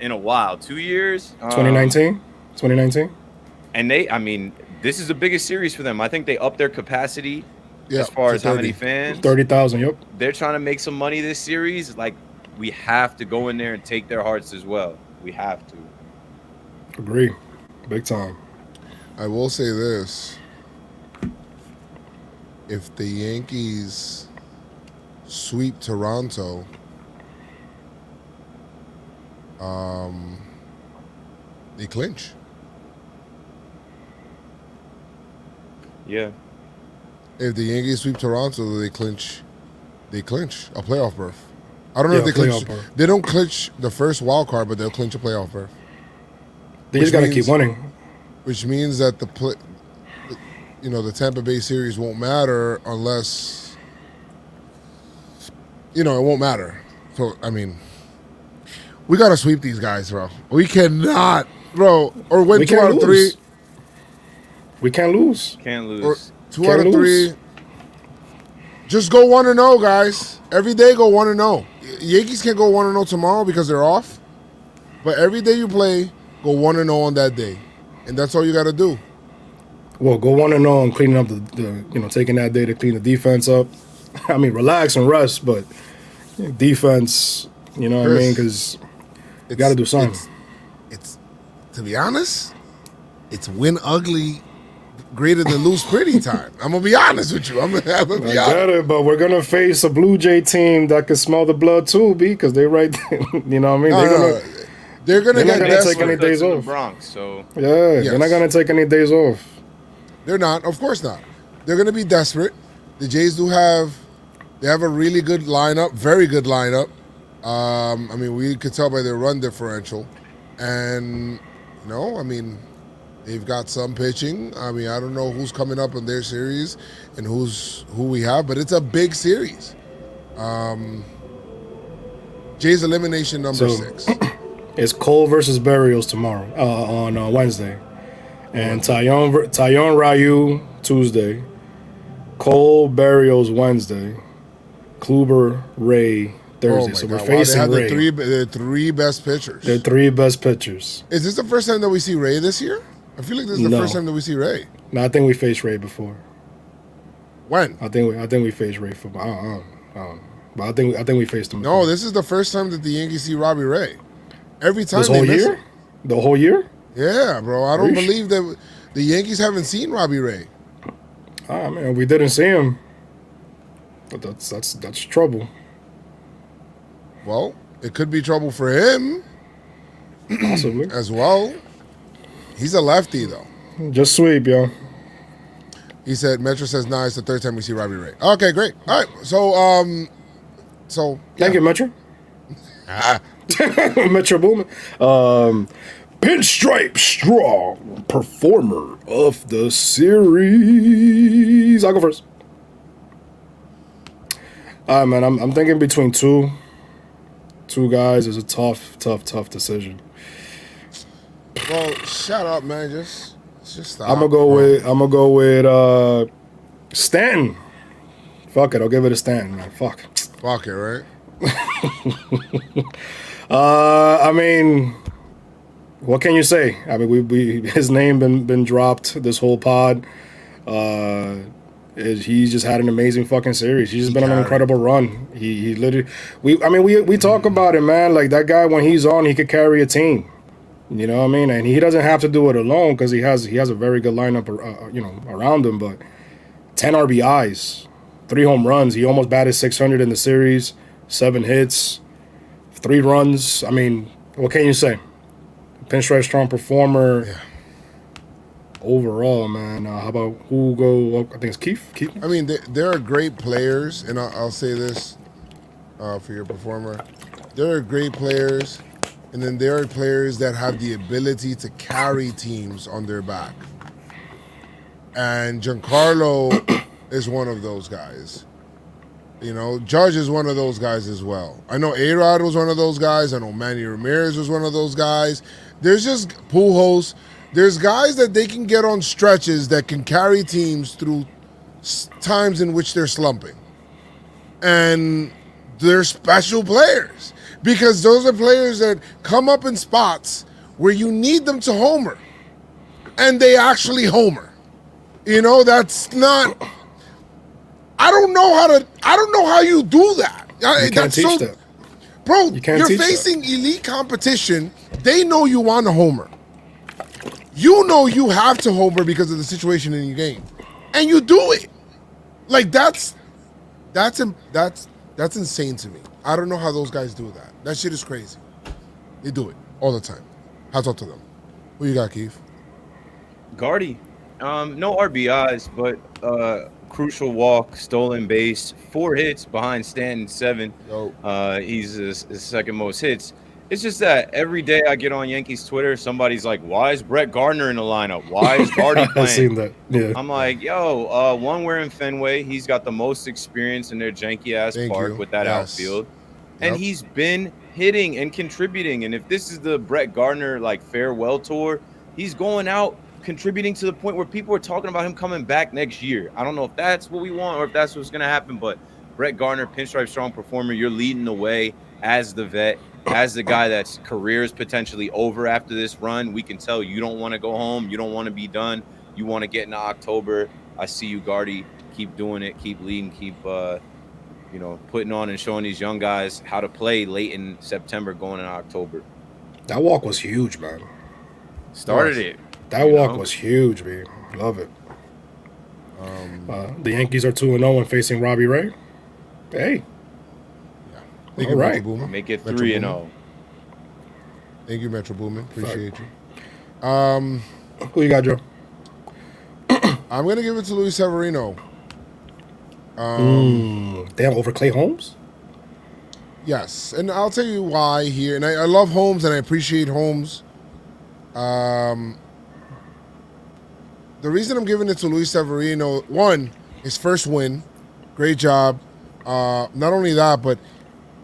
in a while, 2 years. 2019. And this is the biggest series for them. I think they upped their capacity as far as how many fans. 30,000, yep. They're trying to make some money this series. Like, we have to go in there and take their hearts as well. We have to. Agree. Big time. I will say this. If the Yankees sweep Toronto, they clinch. Yeah. If the Yankees sweep Toronto, they clinch a playoff berth. I don't know Yeah, if they clinch. playoff berth. They don't clinch the first wild card, but they'll clinch a playoff berth. They Which just got to means- keep winning. Which means that the Tampa Bay series won't matter unless, it won't matter. So, I mean, we got to sweep these guys, bro. We cannot, bro, or win We 2 can't out of 3. lose. We can't lose. Can't lose. Or 2 Can't out of lose. 3. Just go 1-0, guys. Every day go 1-0. Yankees can't go 1-0 tomorrow because they're off. But every day you play, go 1-0 on that day. And that's all you got to do. Well, go 1-0 and cleaning up the taking that day to clean the defense up. I mean, relax and rest, but defense, you know what I mean? Because you got to do something. It's to be honest, it's win ugly greater than lose pretty time. I'm going to be honest with you. I'm going to I be honest. get it, but we're gonna face a Blue Jay team that can smell the blood too, B, because they right there. You know what I mean? They're going to they're get not gonna desperate. take any days in the off. Bronx, so Yeah, Yes. they're not gonna take any days off. They're not. Of course not. They're going to be desperate. The Jays they have a really good lineup, very good lineup. I mean, we could tell by their run differential. And, they've got some pitching. I mean, I don't know who's coming up in their series and who we have, but it's a big series. Jays elimination number 6. It's Cole versus Berrios tomorrow on Wednesday, and Taillon Ryu Tuesday, Cole Berrios Wednesday, Kluber Ray Thursday. So we're facing Wow, they Ray. had the three best pitchers. They're 3 best pitchers. Is this the first time that we see Ray this year? I feel like this is the No. first time that we see Ray. No, I think we faced Ray before. When? I think we faced Ray for. I don't know. But I think we faced him. No, before. this is the first time that the Yankees see Robbie Ray. Every time this they whole miss year. him. The whole year. Yeah, bro. I don't Are you believe that the Yankees haven't seen Robbie Ray. I mean, we didn't see him. But that's trouble. Well, it could be trouble for him Possibly. as well. He's a lefty, though. Just sweep, yo. He said, Metro says, nah, it's the third time we see Robbie Ray. Okay, great. All right. So, Thank you, Metro. Metro Boomin. Pinstripe Strong, performer of the series. I'll go first. All right, man. I'm thinking between two guys is a tough decision. Well, shut up, man. Just stop. I'm gonna go with Stanton. Fuck it, I'll give it a Stanton, man. Fuck it, right? I mean, what can you say? I mean, we his name been dropped this whole pod. He's just had an amazing fucking series. He's just been on an incredible run. He literally, we talk about it, man. Like that guy, when he's on, he could carry a team. You know what I mean? And he doesn't have to do it alone because he has a very good lineup, around him. But 10 RBIs, 3 home runs. He almost batted 600 in the series. 7 hits, 3 runs. I mean, what can you say? Pinstripe Strong performer. Yeah. Overall, man. How about who go? I think it's Keith. I mean, there are great players, and I'll say this for your performer. There are great players, and then there are players that have the ability to carry teams on their back. And Giancarlo is one of those guys. You know, Judge is one of those guys as well. I know A-Rod was one of those guys. I know Manny Ramirez was one of those guys. There's just Pujols. There's guys that they can get on stretches that can carry teams through times in which they're slumping. And they're special players because those are players that come up in spots where you need them to homer. And they actually homer. You know, that's not... I don't know how you do that. You can't teach that. Bro, You can't you're teach that. facing elite competition. They know you want to homer. You know you have to homer because of the situation in your game, and you do it. Like that's insane to me. I don't know how those guys do that. That shit is crazy. They do it all the time. Hats off to them. Who you got, Keith? Gardy, no RBIs, but crucial walk, stolen base, 4 hits behind Stanton, 7. Yo. He's his second most hits. It's just that every day I get on Yankees Twitter, somebody's like, "Why is Brett Gardner in the lineup? Why is Gardy I've seen playing?" that. Yeah. I'm like, "Yo, one, we're in Fenway. He's got the most experience in their janky ass Thank park you. with that Yes. outfield, Yep. and he's been hitting and contributing. And if this is the Brett Gardner like farewell tour, he's going out." Contributing to the point where people are talking about him coming back next year. I don't know if that's what we want or if that's what's going to happen, but Brett Gardner, pinstripe strong performer, you're leading the way as the vet, as the guy that's career is potentially over after this run. We can tell you don't want to go home. You don't want to be done. You want to get into October. I see you, Gardy. Keep doing it. Keep leading. Keep, putting on and showing these young guys how to play late in September going in October. That walk was huge, man. Started it. That walk was huge, man. Love it. The Yankees are 2-0 and facing Robbie Ray. Hey. Thank All you, right. Metro Boomin. Make it Metro 3-0. Thank you, Metro Boomin. Appreciate you. Who you got, Joe? I'm gonna give it to Luis Severino. Damn, over Clay Holmes? Yes, and I'll tell you why here. And I love Holmes and I appreciate Holmes. The reason I'm giving it to Luis Severino, one, his first win, great job. Not only that, but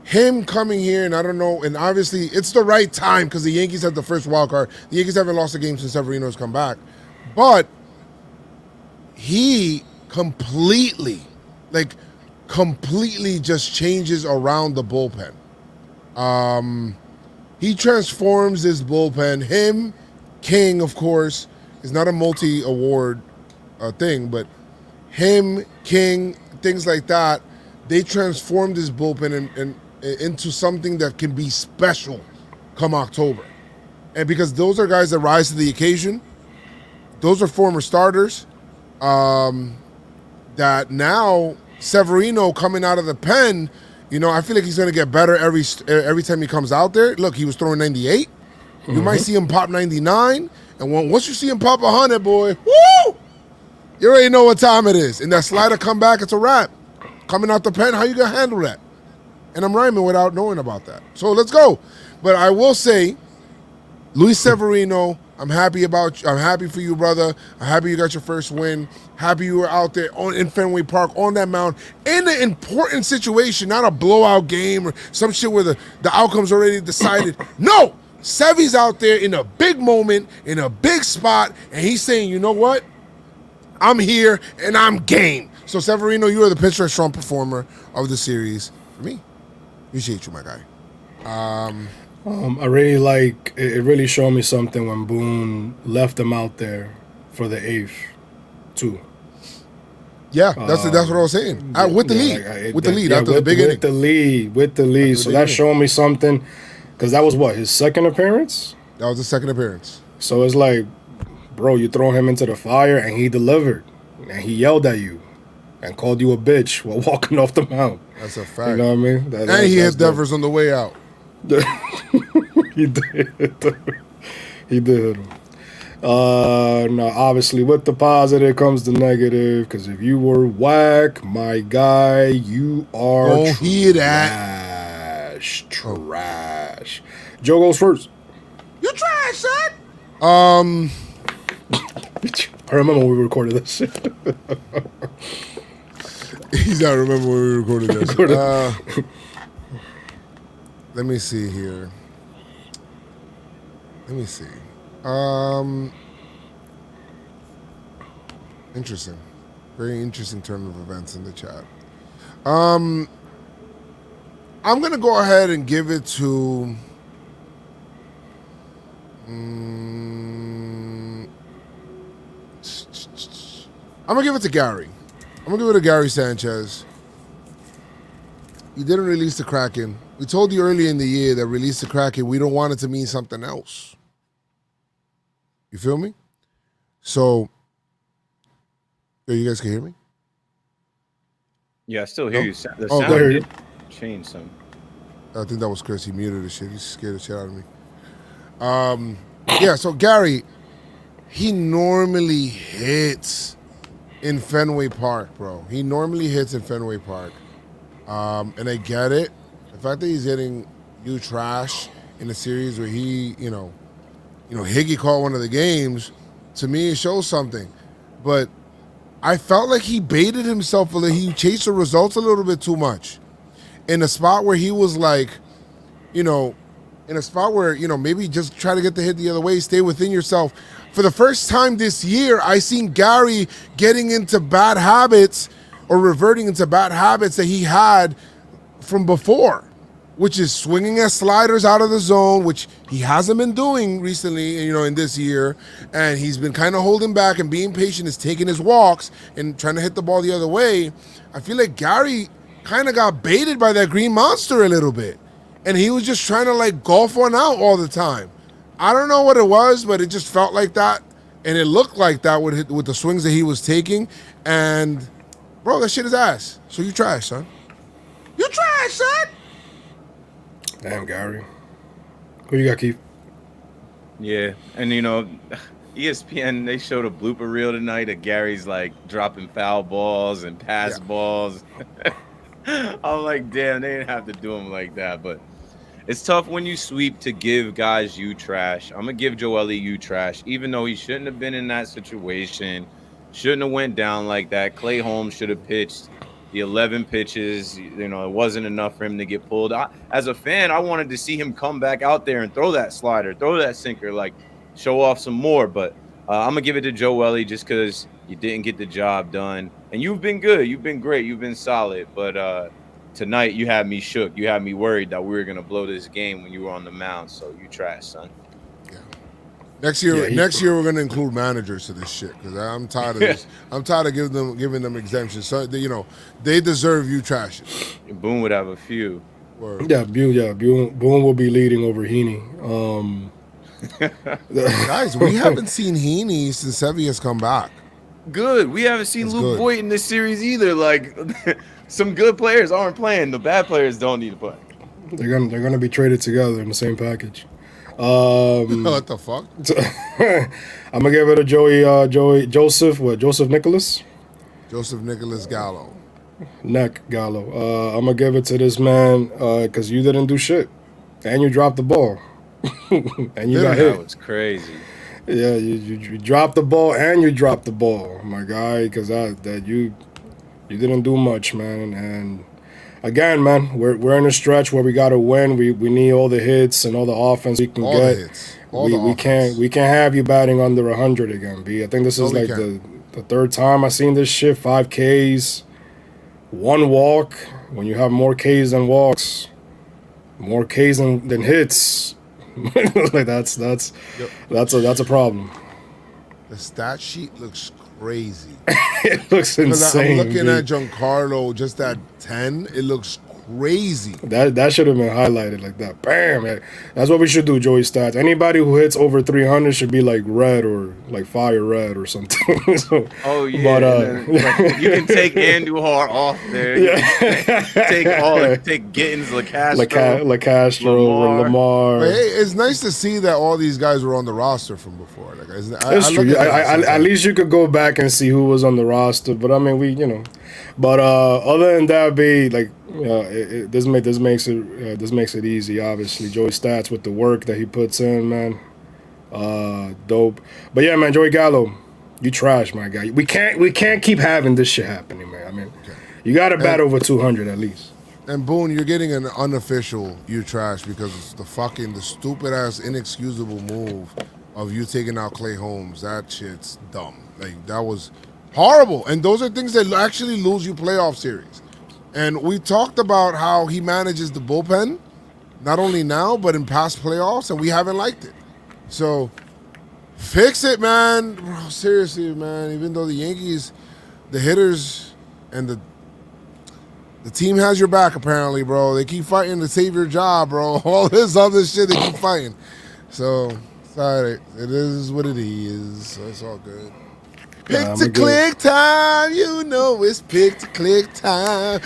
him coming here, and I don't know, and obviously it's the right time because the Yankees had the first wild card. The Yankees haven't lost a game since Severino's come back. But he completely just changes around the bullpen. He transforms this bullpen. Him, King, of course, is not a multi-award thing, but him, King, things like that, they transformed this bullpen and into something that can be special come October. And because those are guys that rise to the occasion, those are former starters that now Severino coming out of the pen, I feel like he's going to get better every time he comes out there. Look, he was throwing 98. You might see him pop 99. And once you see him pop 100, boy, woo! You already know what time it is. And that slider come back, it's a wrap. Coming out the pen, how you going to handle that? And I'm rhyming without knowing about that. So let's go. But I will say, Luis Severino, I'm happy for you, brother. I'm happy you got your first win. Happy you were out there in Fenway Park on that mound in an important situation, not a blowout game or some shit where the outcome's already decided. No! Sevy's out there in a big moment, in a big spot, and he's saying, you know what? I'm here, and I'm game. So, Severino, you are the pinstripe strong performer of the series for me. Appreciate you, my guy. I really like it. Really showed me something when Boone left him out there for the 8th, too. Yeah, that's what I was saying. With the lead, after the big inning. With the lead. So that showed me something, because that was his second appearance? That was the second appearance. So it's like, bro, you throw him into the fire, and he delivered. And he yelled at you and called you a bitch while walking off the mound. That's a fact. You know what I mean? And he hit Devers on the way out. He did. He did. Now, obviously, with the positive comes the negative, because if you were whack, my guy, you are Don't hear that. Trash. Joe goes first. You trash, son. I remember when we recorded this shit. He's not remember when we recorded this. Let me see here. Let me see. Interesting. Very interesting turn of events in the chat. I'm going to go ahead and give it to... I'm going to give it to Gary. I'm going to give it to Gary Sanchez. you didn't release the Kraken. We told you early in the year that release the Kraken, we don't want it to mean something else. You feel me? So, you guys can hear me? Yeah, I still hear No? you. The Oh, sound there did you change some. I think that was Chris. He muted the shit. He scared the shit out of me. Yeah, so Gary, he normally hits in Fenway Park, bro. He normally hits in Fenway Park. And I get it. The fact that he's hitting you trash in a series where he, Higgy caught one of the games, to me, it shows something. But I felt like he baited himself a little. He chased the results a little bit too much. In a spot where he was like, maybe just try to get the hit the other way, stay within yourself. For the first time this year, I seen Gary getting into bad habits or reverting into bad habits that he had from before, which is swinging at sliders out of the zone, which he hasn't been doing recently, in this year. And he's been kind of holding back and being patient, is taking his walks and trying to hit the ball the other way. I feel like Gary kind of got baited by that green monster a little bit. And he was just trying to golf one out all the time. I don't know what it was, but it just felt like that. And it looked like that with the swings that he was taking. And, bro, that shit is ass. So you trash, son. You trash, son. Damn, Gary. Who you got, Keith? Yeah, and ESPN, they showed a blooper reel tonight of Gary's dropping foul balls and pass balls. I'm like, damn, they didn't have to do him like that. But it's tough when you sweep to give guys you trash. I'm gonna give Joely you trash, even though he shouldn't have been in that situation, shouldn't have went down like that. Clay Holmes should have pitched the 11 pitches. It wasn't enough for him to get pulled. As a fan, I wanted to see him come back out there and throw that slider, throw that sinker, show off some more. But I'm gonna give it to Joely just because you didn't get the job done. And you've been good. You've been great. You've been solid. But tonight you had me shook. You had me worried that we were gonna blow this game when you were on the mound. So you trash, son. Yeah. Next year we're gonna include managers to this shit because I'm tired of this. I'm tired of giving them exemptions. So they deserve you trashing. Boone would have a few. Word. Yeah, Boone will be leading over Heaney. Guys, we haven't seen Heaney since Sevy has come back. Good. We haven't seen Luke Voigt in this series either. Some good players aren't playing. The bad players don't need to play. They're gonna be traded together in the same package. What the fuck? I'm gonna give it to Joseph Nicholas. Joseph Nicholas Gallo. Gallo. I'm gonna give it to this man because you didn't do shit, and you dropped the ball, and you got hit. That was crazy. Yeah, you dropped the ball and you dropped the ball, my guy, because you didn't do much, man. And again, man, we're in a stretch where we gotta win. We need all the hits and all the offense we can all get. The hits. We can't have you batting under 100 again, B. I think this is the third time I seen this shit. 5 Ks, 1 walk. When you have more Ks than walks, more Ks than hits. That's a problem. The stat sheet looks crazy. It looks insane. I'm looking at Giancarlo just at 10. It looks crazy. That should have been highlighted like that. Bam! That's what we should do, Joey Stats. Anybody who hits over 300 should be like red or fire red or something. So, oh yeah, but you can take Andujar off there. Yeah. Take Gittins, LaCastro, Lamar. But hey, it's nice to see that all these guys were on the roster from before. It's true. At least you could go back and see who was on the roster. But I mean, But other than that, this makes it easy. Obviously, Joey Stats with the work that he puts in, man, dope. But yeah, man, Joey Gallo, you trash, my guy. We can't keep having this shit happening, man. I mean, you got to bat over 200 at least. And Boone, you're getting an unofficial you trash because it's the stupid ass inexcusable move of you taking out Clay Holmes. That shit's dumb. That was horrible. And those are things that actually lose you playoff series. And we talked about how he manages the bullpen, not only now, but in past playoffs, and we haven't liked it. So fix it, man. Bro, seriously, man. Even though the Yankees, the hitters, and The team has your back, apparently, bro. They keep fighting to save your job, bro. All this other shit they keep fighting. So, sorry. It is what it is. So it's all good. Pick to click time. You know it's pick to click time.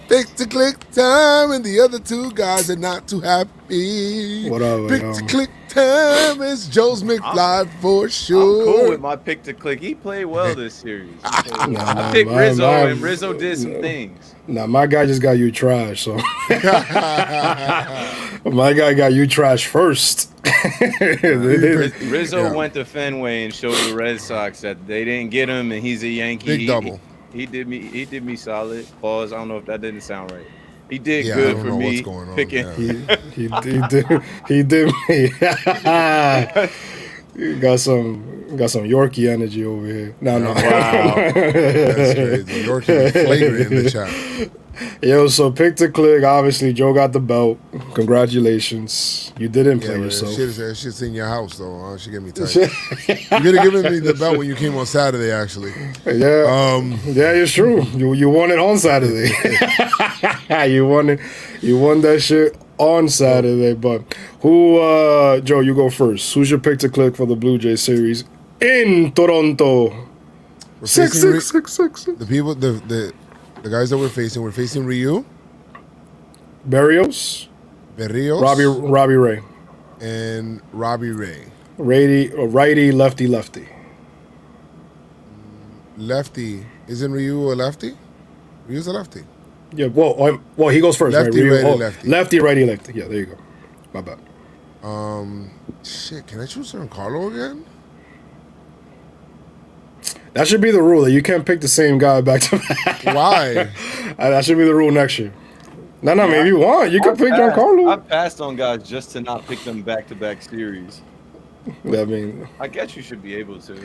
Pick to click time. And the other two guys are not too happy. Whatever. Pick to click time. It's Joe's McFly for sure. I'm cool with my pick to click. He played well this series. I picked Rizzo, and Rizzo did some things. Nah, my guy just got you trash, so. My guy got you trash first. Rizzo went to Fenway and showed the Red Sox that they didn't get him, and he's a Yankee. Big double. He did me solid. Pause. I don't know if that didn't sound right. He did Yeah, good I don't for know me. what's going on. Picking. Yeah. He did me. Got some Yorkie energy over here. No. Wow. That's crazy. Yorkie flagrant in the chat. Yo, so pick to click. Obviously, Joe got the belt. Congratulations. You didn't play yourself. Shit's in your house, though. She get me tight. You could have given me the belt when you came on Saturday, actually. Yeah. Yeah, it's true. You won it on Saturday. You won it. You won that shit on Saturday. But who, Joe, you go first. Who's your pick to click for the Blue Jays series in Toronto? 6-6-6-6. The people, the guys that we're facing Ryu, Berrios, Robbie Ray, and Robbie Ray. Righty, lefty. Lefty. Isn't Ryu a lefty? Ryu's a lefty. Yeah, well, he goes first, Lefty, right? righty, lefty. Lefty, righty, lefty. Yeah, there you go. My bad. Shit, can I choose Giancarlo again? That should be the rule that you can't pick the same guy back to back. Why? That should be the rule next year. No, maybe you want. You can pick Giancarlo. I've passed on guys just to not pick them back-to-back series. I mean, I guess you should be able to.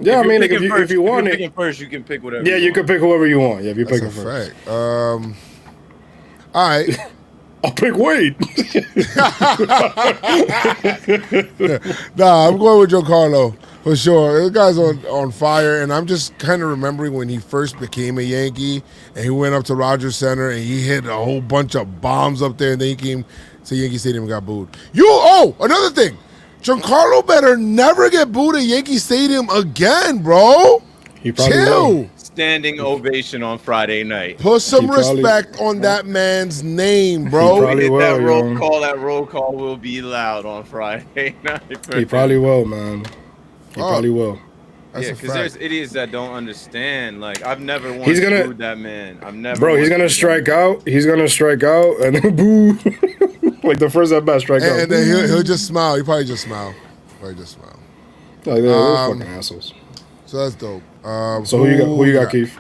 Yeah, I mean, if you want it, it, first, you can pick whatever. Yeah, you can pick whoever you want. Yeah, if you pick him That's a first. fact. All right. I'll pick Wade. Nah, I'm going with Giancarlo for sure. This guy's on fire, and I'm just kind of remembering when he first became a Yankee, and he went up to Rogers Center, and he hit a whole bunch of bombs up there, and then he came to Yankee Stadium and got booed. Another thing. Giancarlo better never get booed at Yankee Stadium again, bro. He probably Chill. will. Standing ovation on Friday night. Put some respect on that man's name, bro. Probably will, that roll yo. call. That roll call will be loud on Friday night. He probably will, man. He probably will. That's Yeah, a because fact. there's idiots that don't understand. Like, I've never once He's gonna- booed that man. I've never. Bro, he's once gonna booed strike him. out. He's gonna strike out, and then boo. Like the first at bat, strike out. And then he'll just smile. He probably just smile. Like they're fucking assholes. So that's dope. So who you got, Keith?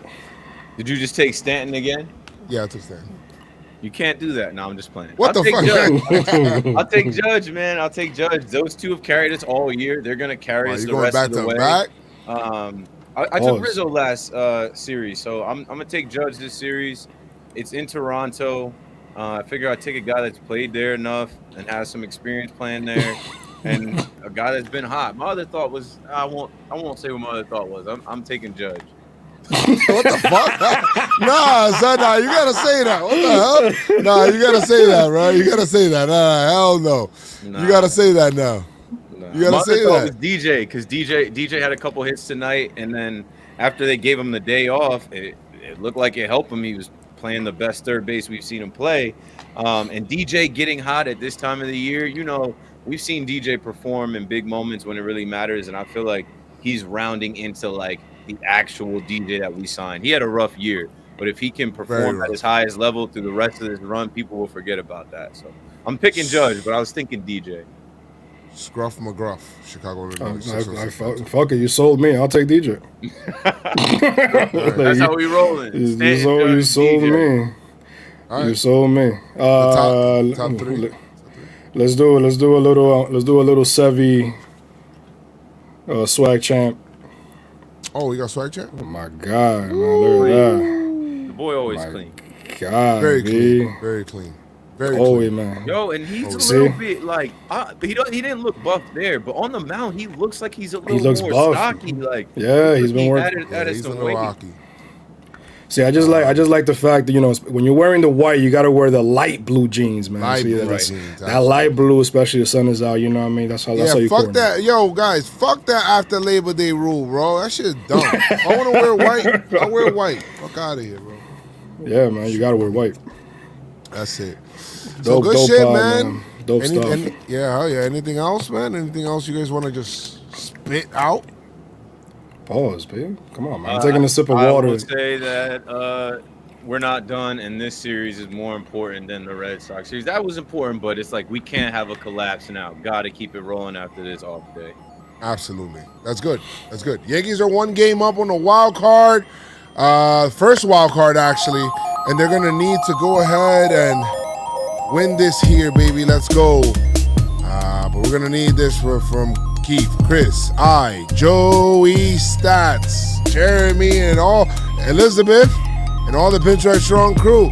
Did you just take Stanton again? Yeah, I took Stanton. You can't do that. No, I'm just playing. What I'll the take fuck? Judge. I'll take Judge, man. I'll take Judge. Those two have carried us all year. They're gonna carry us You the going rest back of the to way. back? I took Rizzo last series, so I'm gonna take Judge this series. It's in Toronto. I figure I'd take a guy that's played there enough and has some experience playing there, and a guy that's been hot. My other thought was I won't say what my other thought was. I'm taking Judge. What the fuck? Nah, son, nah, you gotta say that. What the hell? Nah, you gotta say that, bro. You gotta say that. Hell no. Nah. You gotta say that now. You gotta My say other thought that. was DJ, because DJ had a couple hits tonight, and then after they gave him the day off, it looked like it helped him. He was playing the best third base we've seen him play. And DJ getting hot at this time of the year, we've seen DJ perform in big moments when it really matters, and I feel like he's rounding into like the actual DJ that we signed. He had a rough year, but if he can perform at his highest level through the rest of this run, people will forget about that. So I'm picking Judge, but I was thinking DJ. Scruff McGruff, Chicago Illinois. Fuck it, you sold me. I'll take DJ. That's how we rolling. You sold me. All right. You sold me. Top three. Let's do a little Sevy swag champ. Oh, we got swag champ? Oh my God, man, look at that. The boy always clean. God, Very B. clean. Very clean. Very Always, clean. man. Yo, and he's a See? little bit like he didn't look buff there, but on the mound he looks like he's a little looks more buff. stocky. Like Yeah, he's been working. Yeah, he's a little hockey. See, I just like the fact that, you know, when you're wearing the white, you got to wear the light blue jeans, man. Light See, blue that's- jeans, that light blue, especially the sun is out. You know what I mean? That's how you fuck coordinate. that. Yo, guys, fuck that after Labor Day rule, bro. That shit's dumb. If I want to wear white, I wear white. Fuck out of here, bro. Yeah, man, you got to wear white. That's it. So Dope, good dope shit, pod, man. Dope stuff. Yeah, hell yeah. Anything else, man? Anything else you guys want to just spit out? Pause, babe. Come on, man. I'm taking a sip of water. I will say that we're not done, and this series is more important than the Red Sox series. That was important, but it's like we can't have a collapse now. Got to keep it rolling after this off day. Absolutely. That's good. That's good. Yankees are 1 game up on the wild card. First wild card, actually. And they're going to need to go ahead and win this here, baby. Let's go. But we're going to need this from Keith, Chris, Joey, Stats, Jeremy, and all, Elizabeth, and all the Pinstripestrong crew.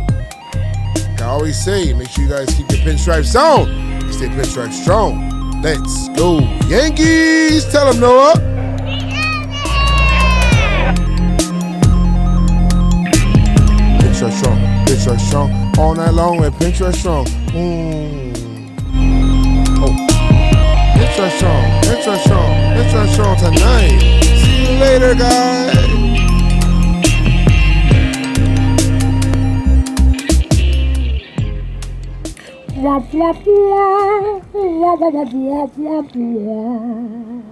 Like I always say, make sure you guys keep your pinstripes on. Stay pinstripe strong. Let's go, Yankees! Tell them, Noah. Pinstripe strong, all night long with Pinstripestrong. Pinstripe strong tonight. See you later, guys. Wah, wah, wah. Wah, wah, wah, wah, wah, wah.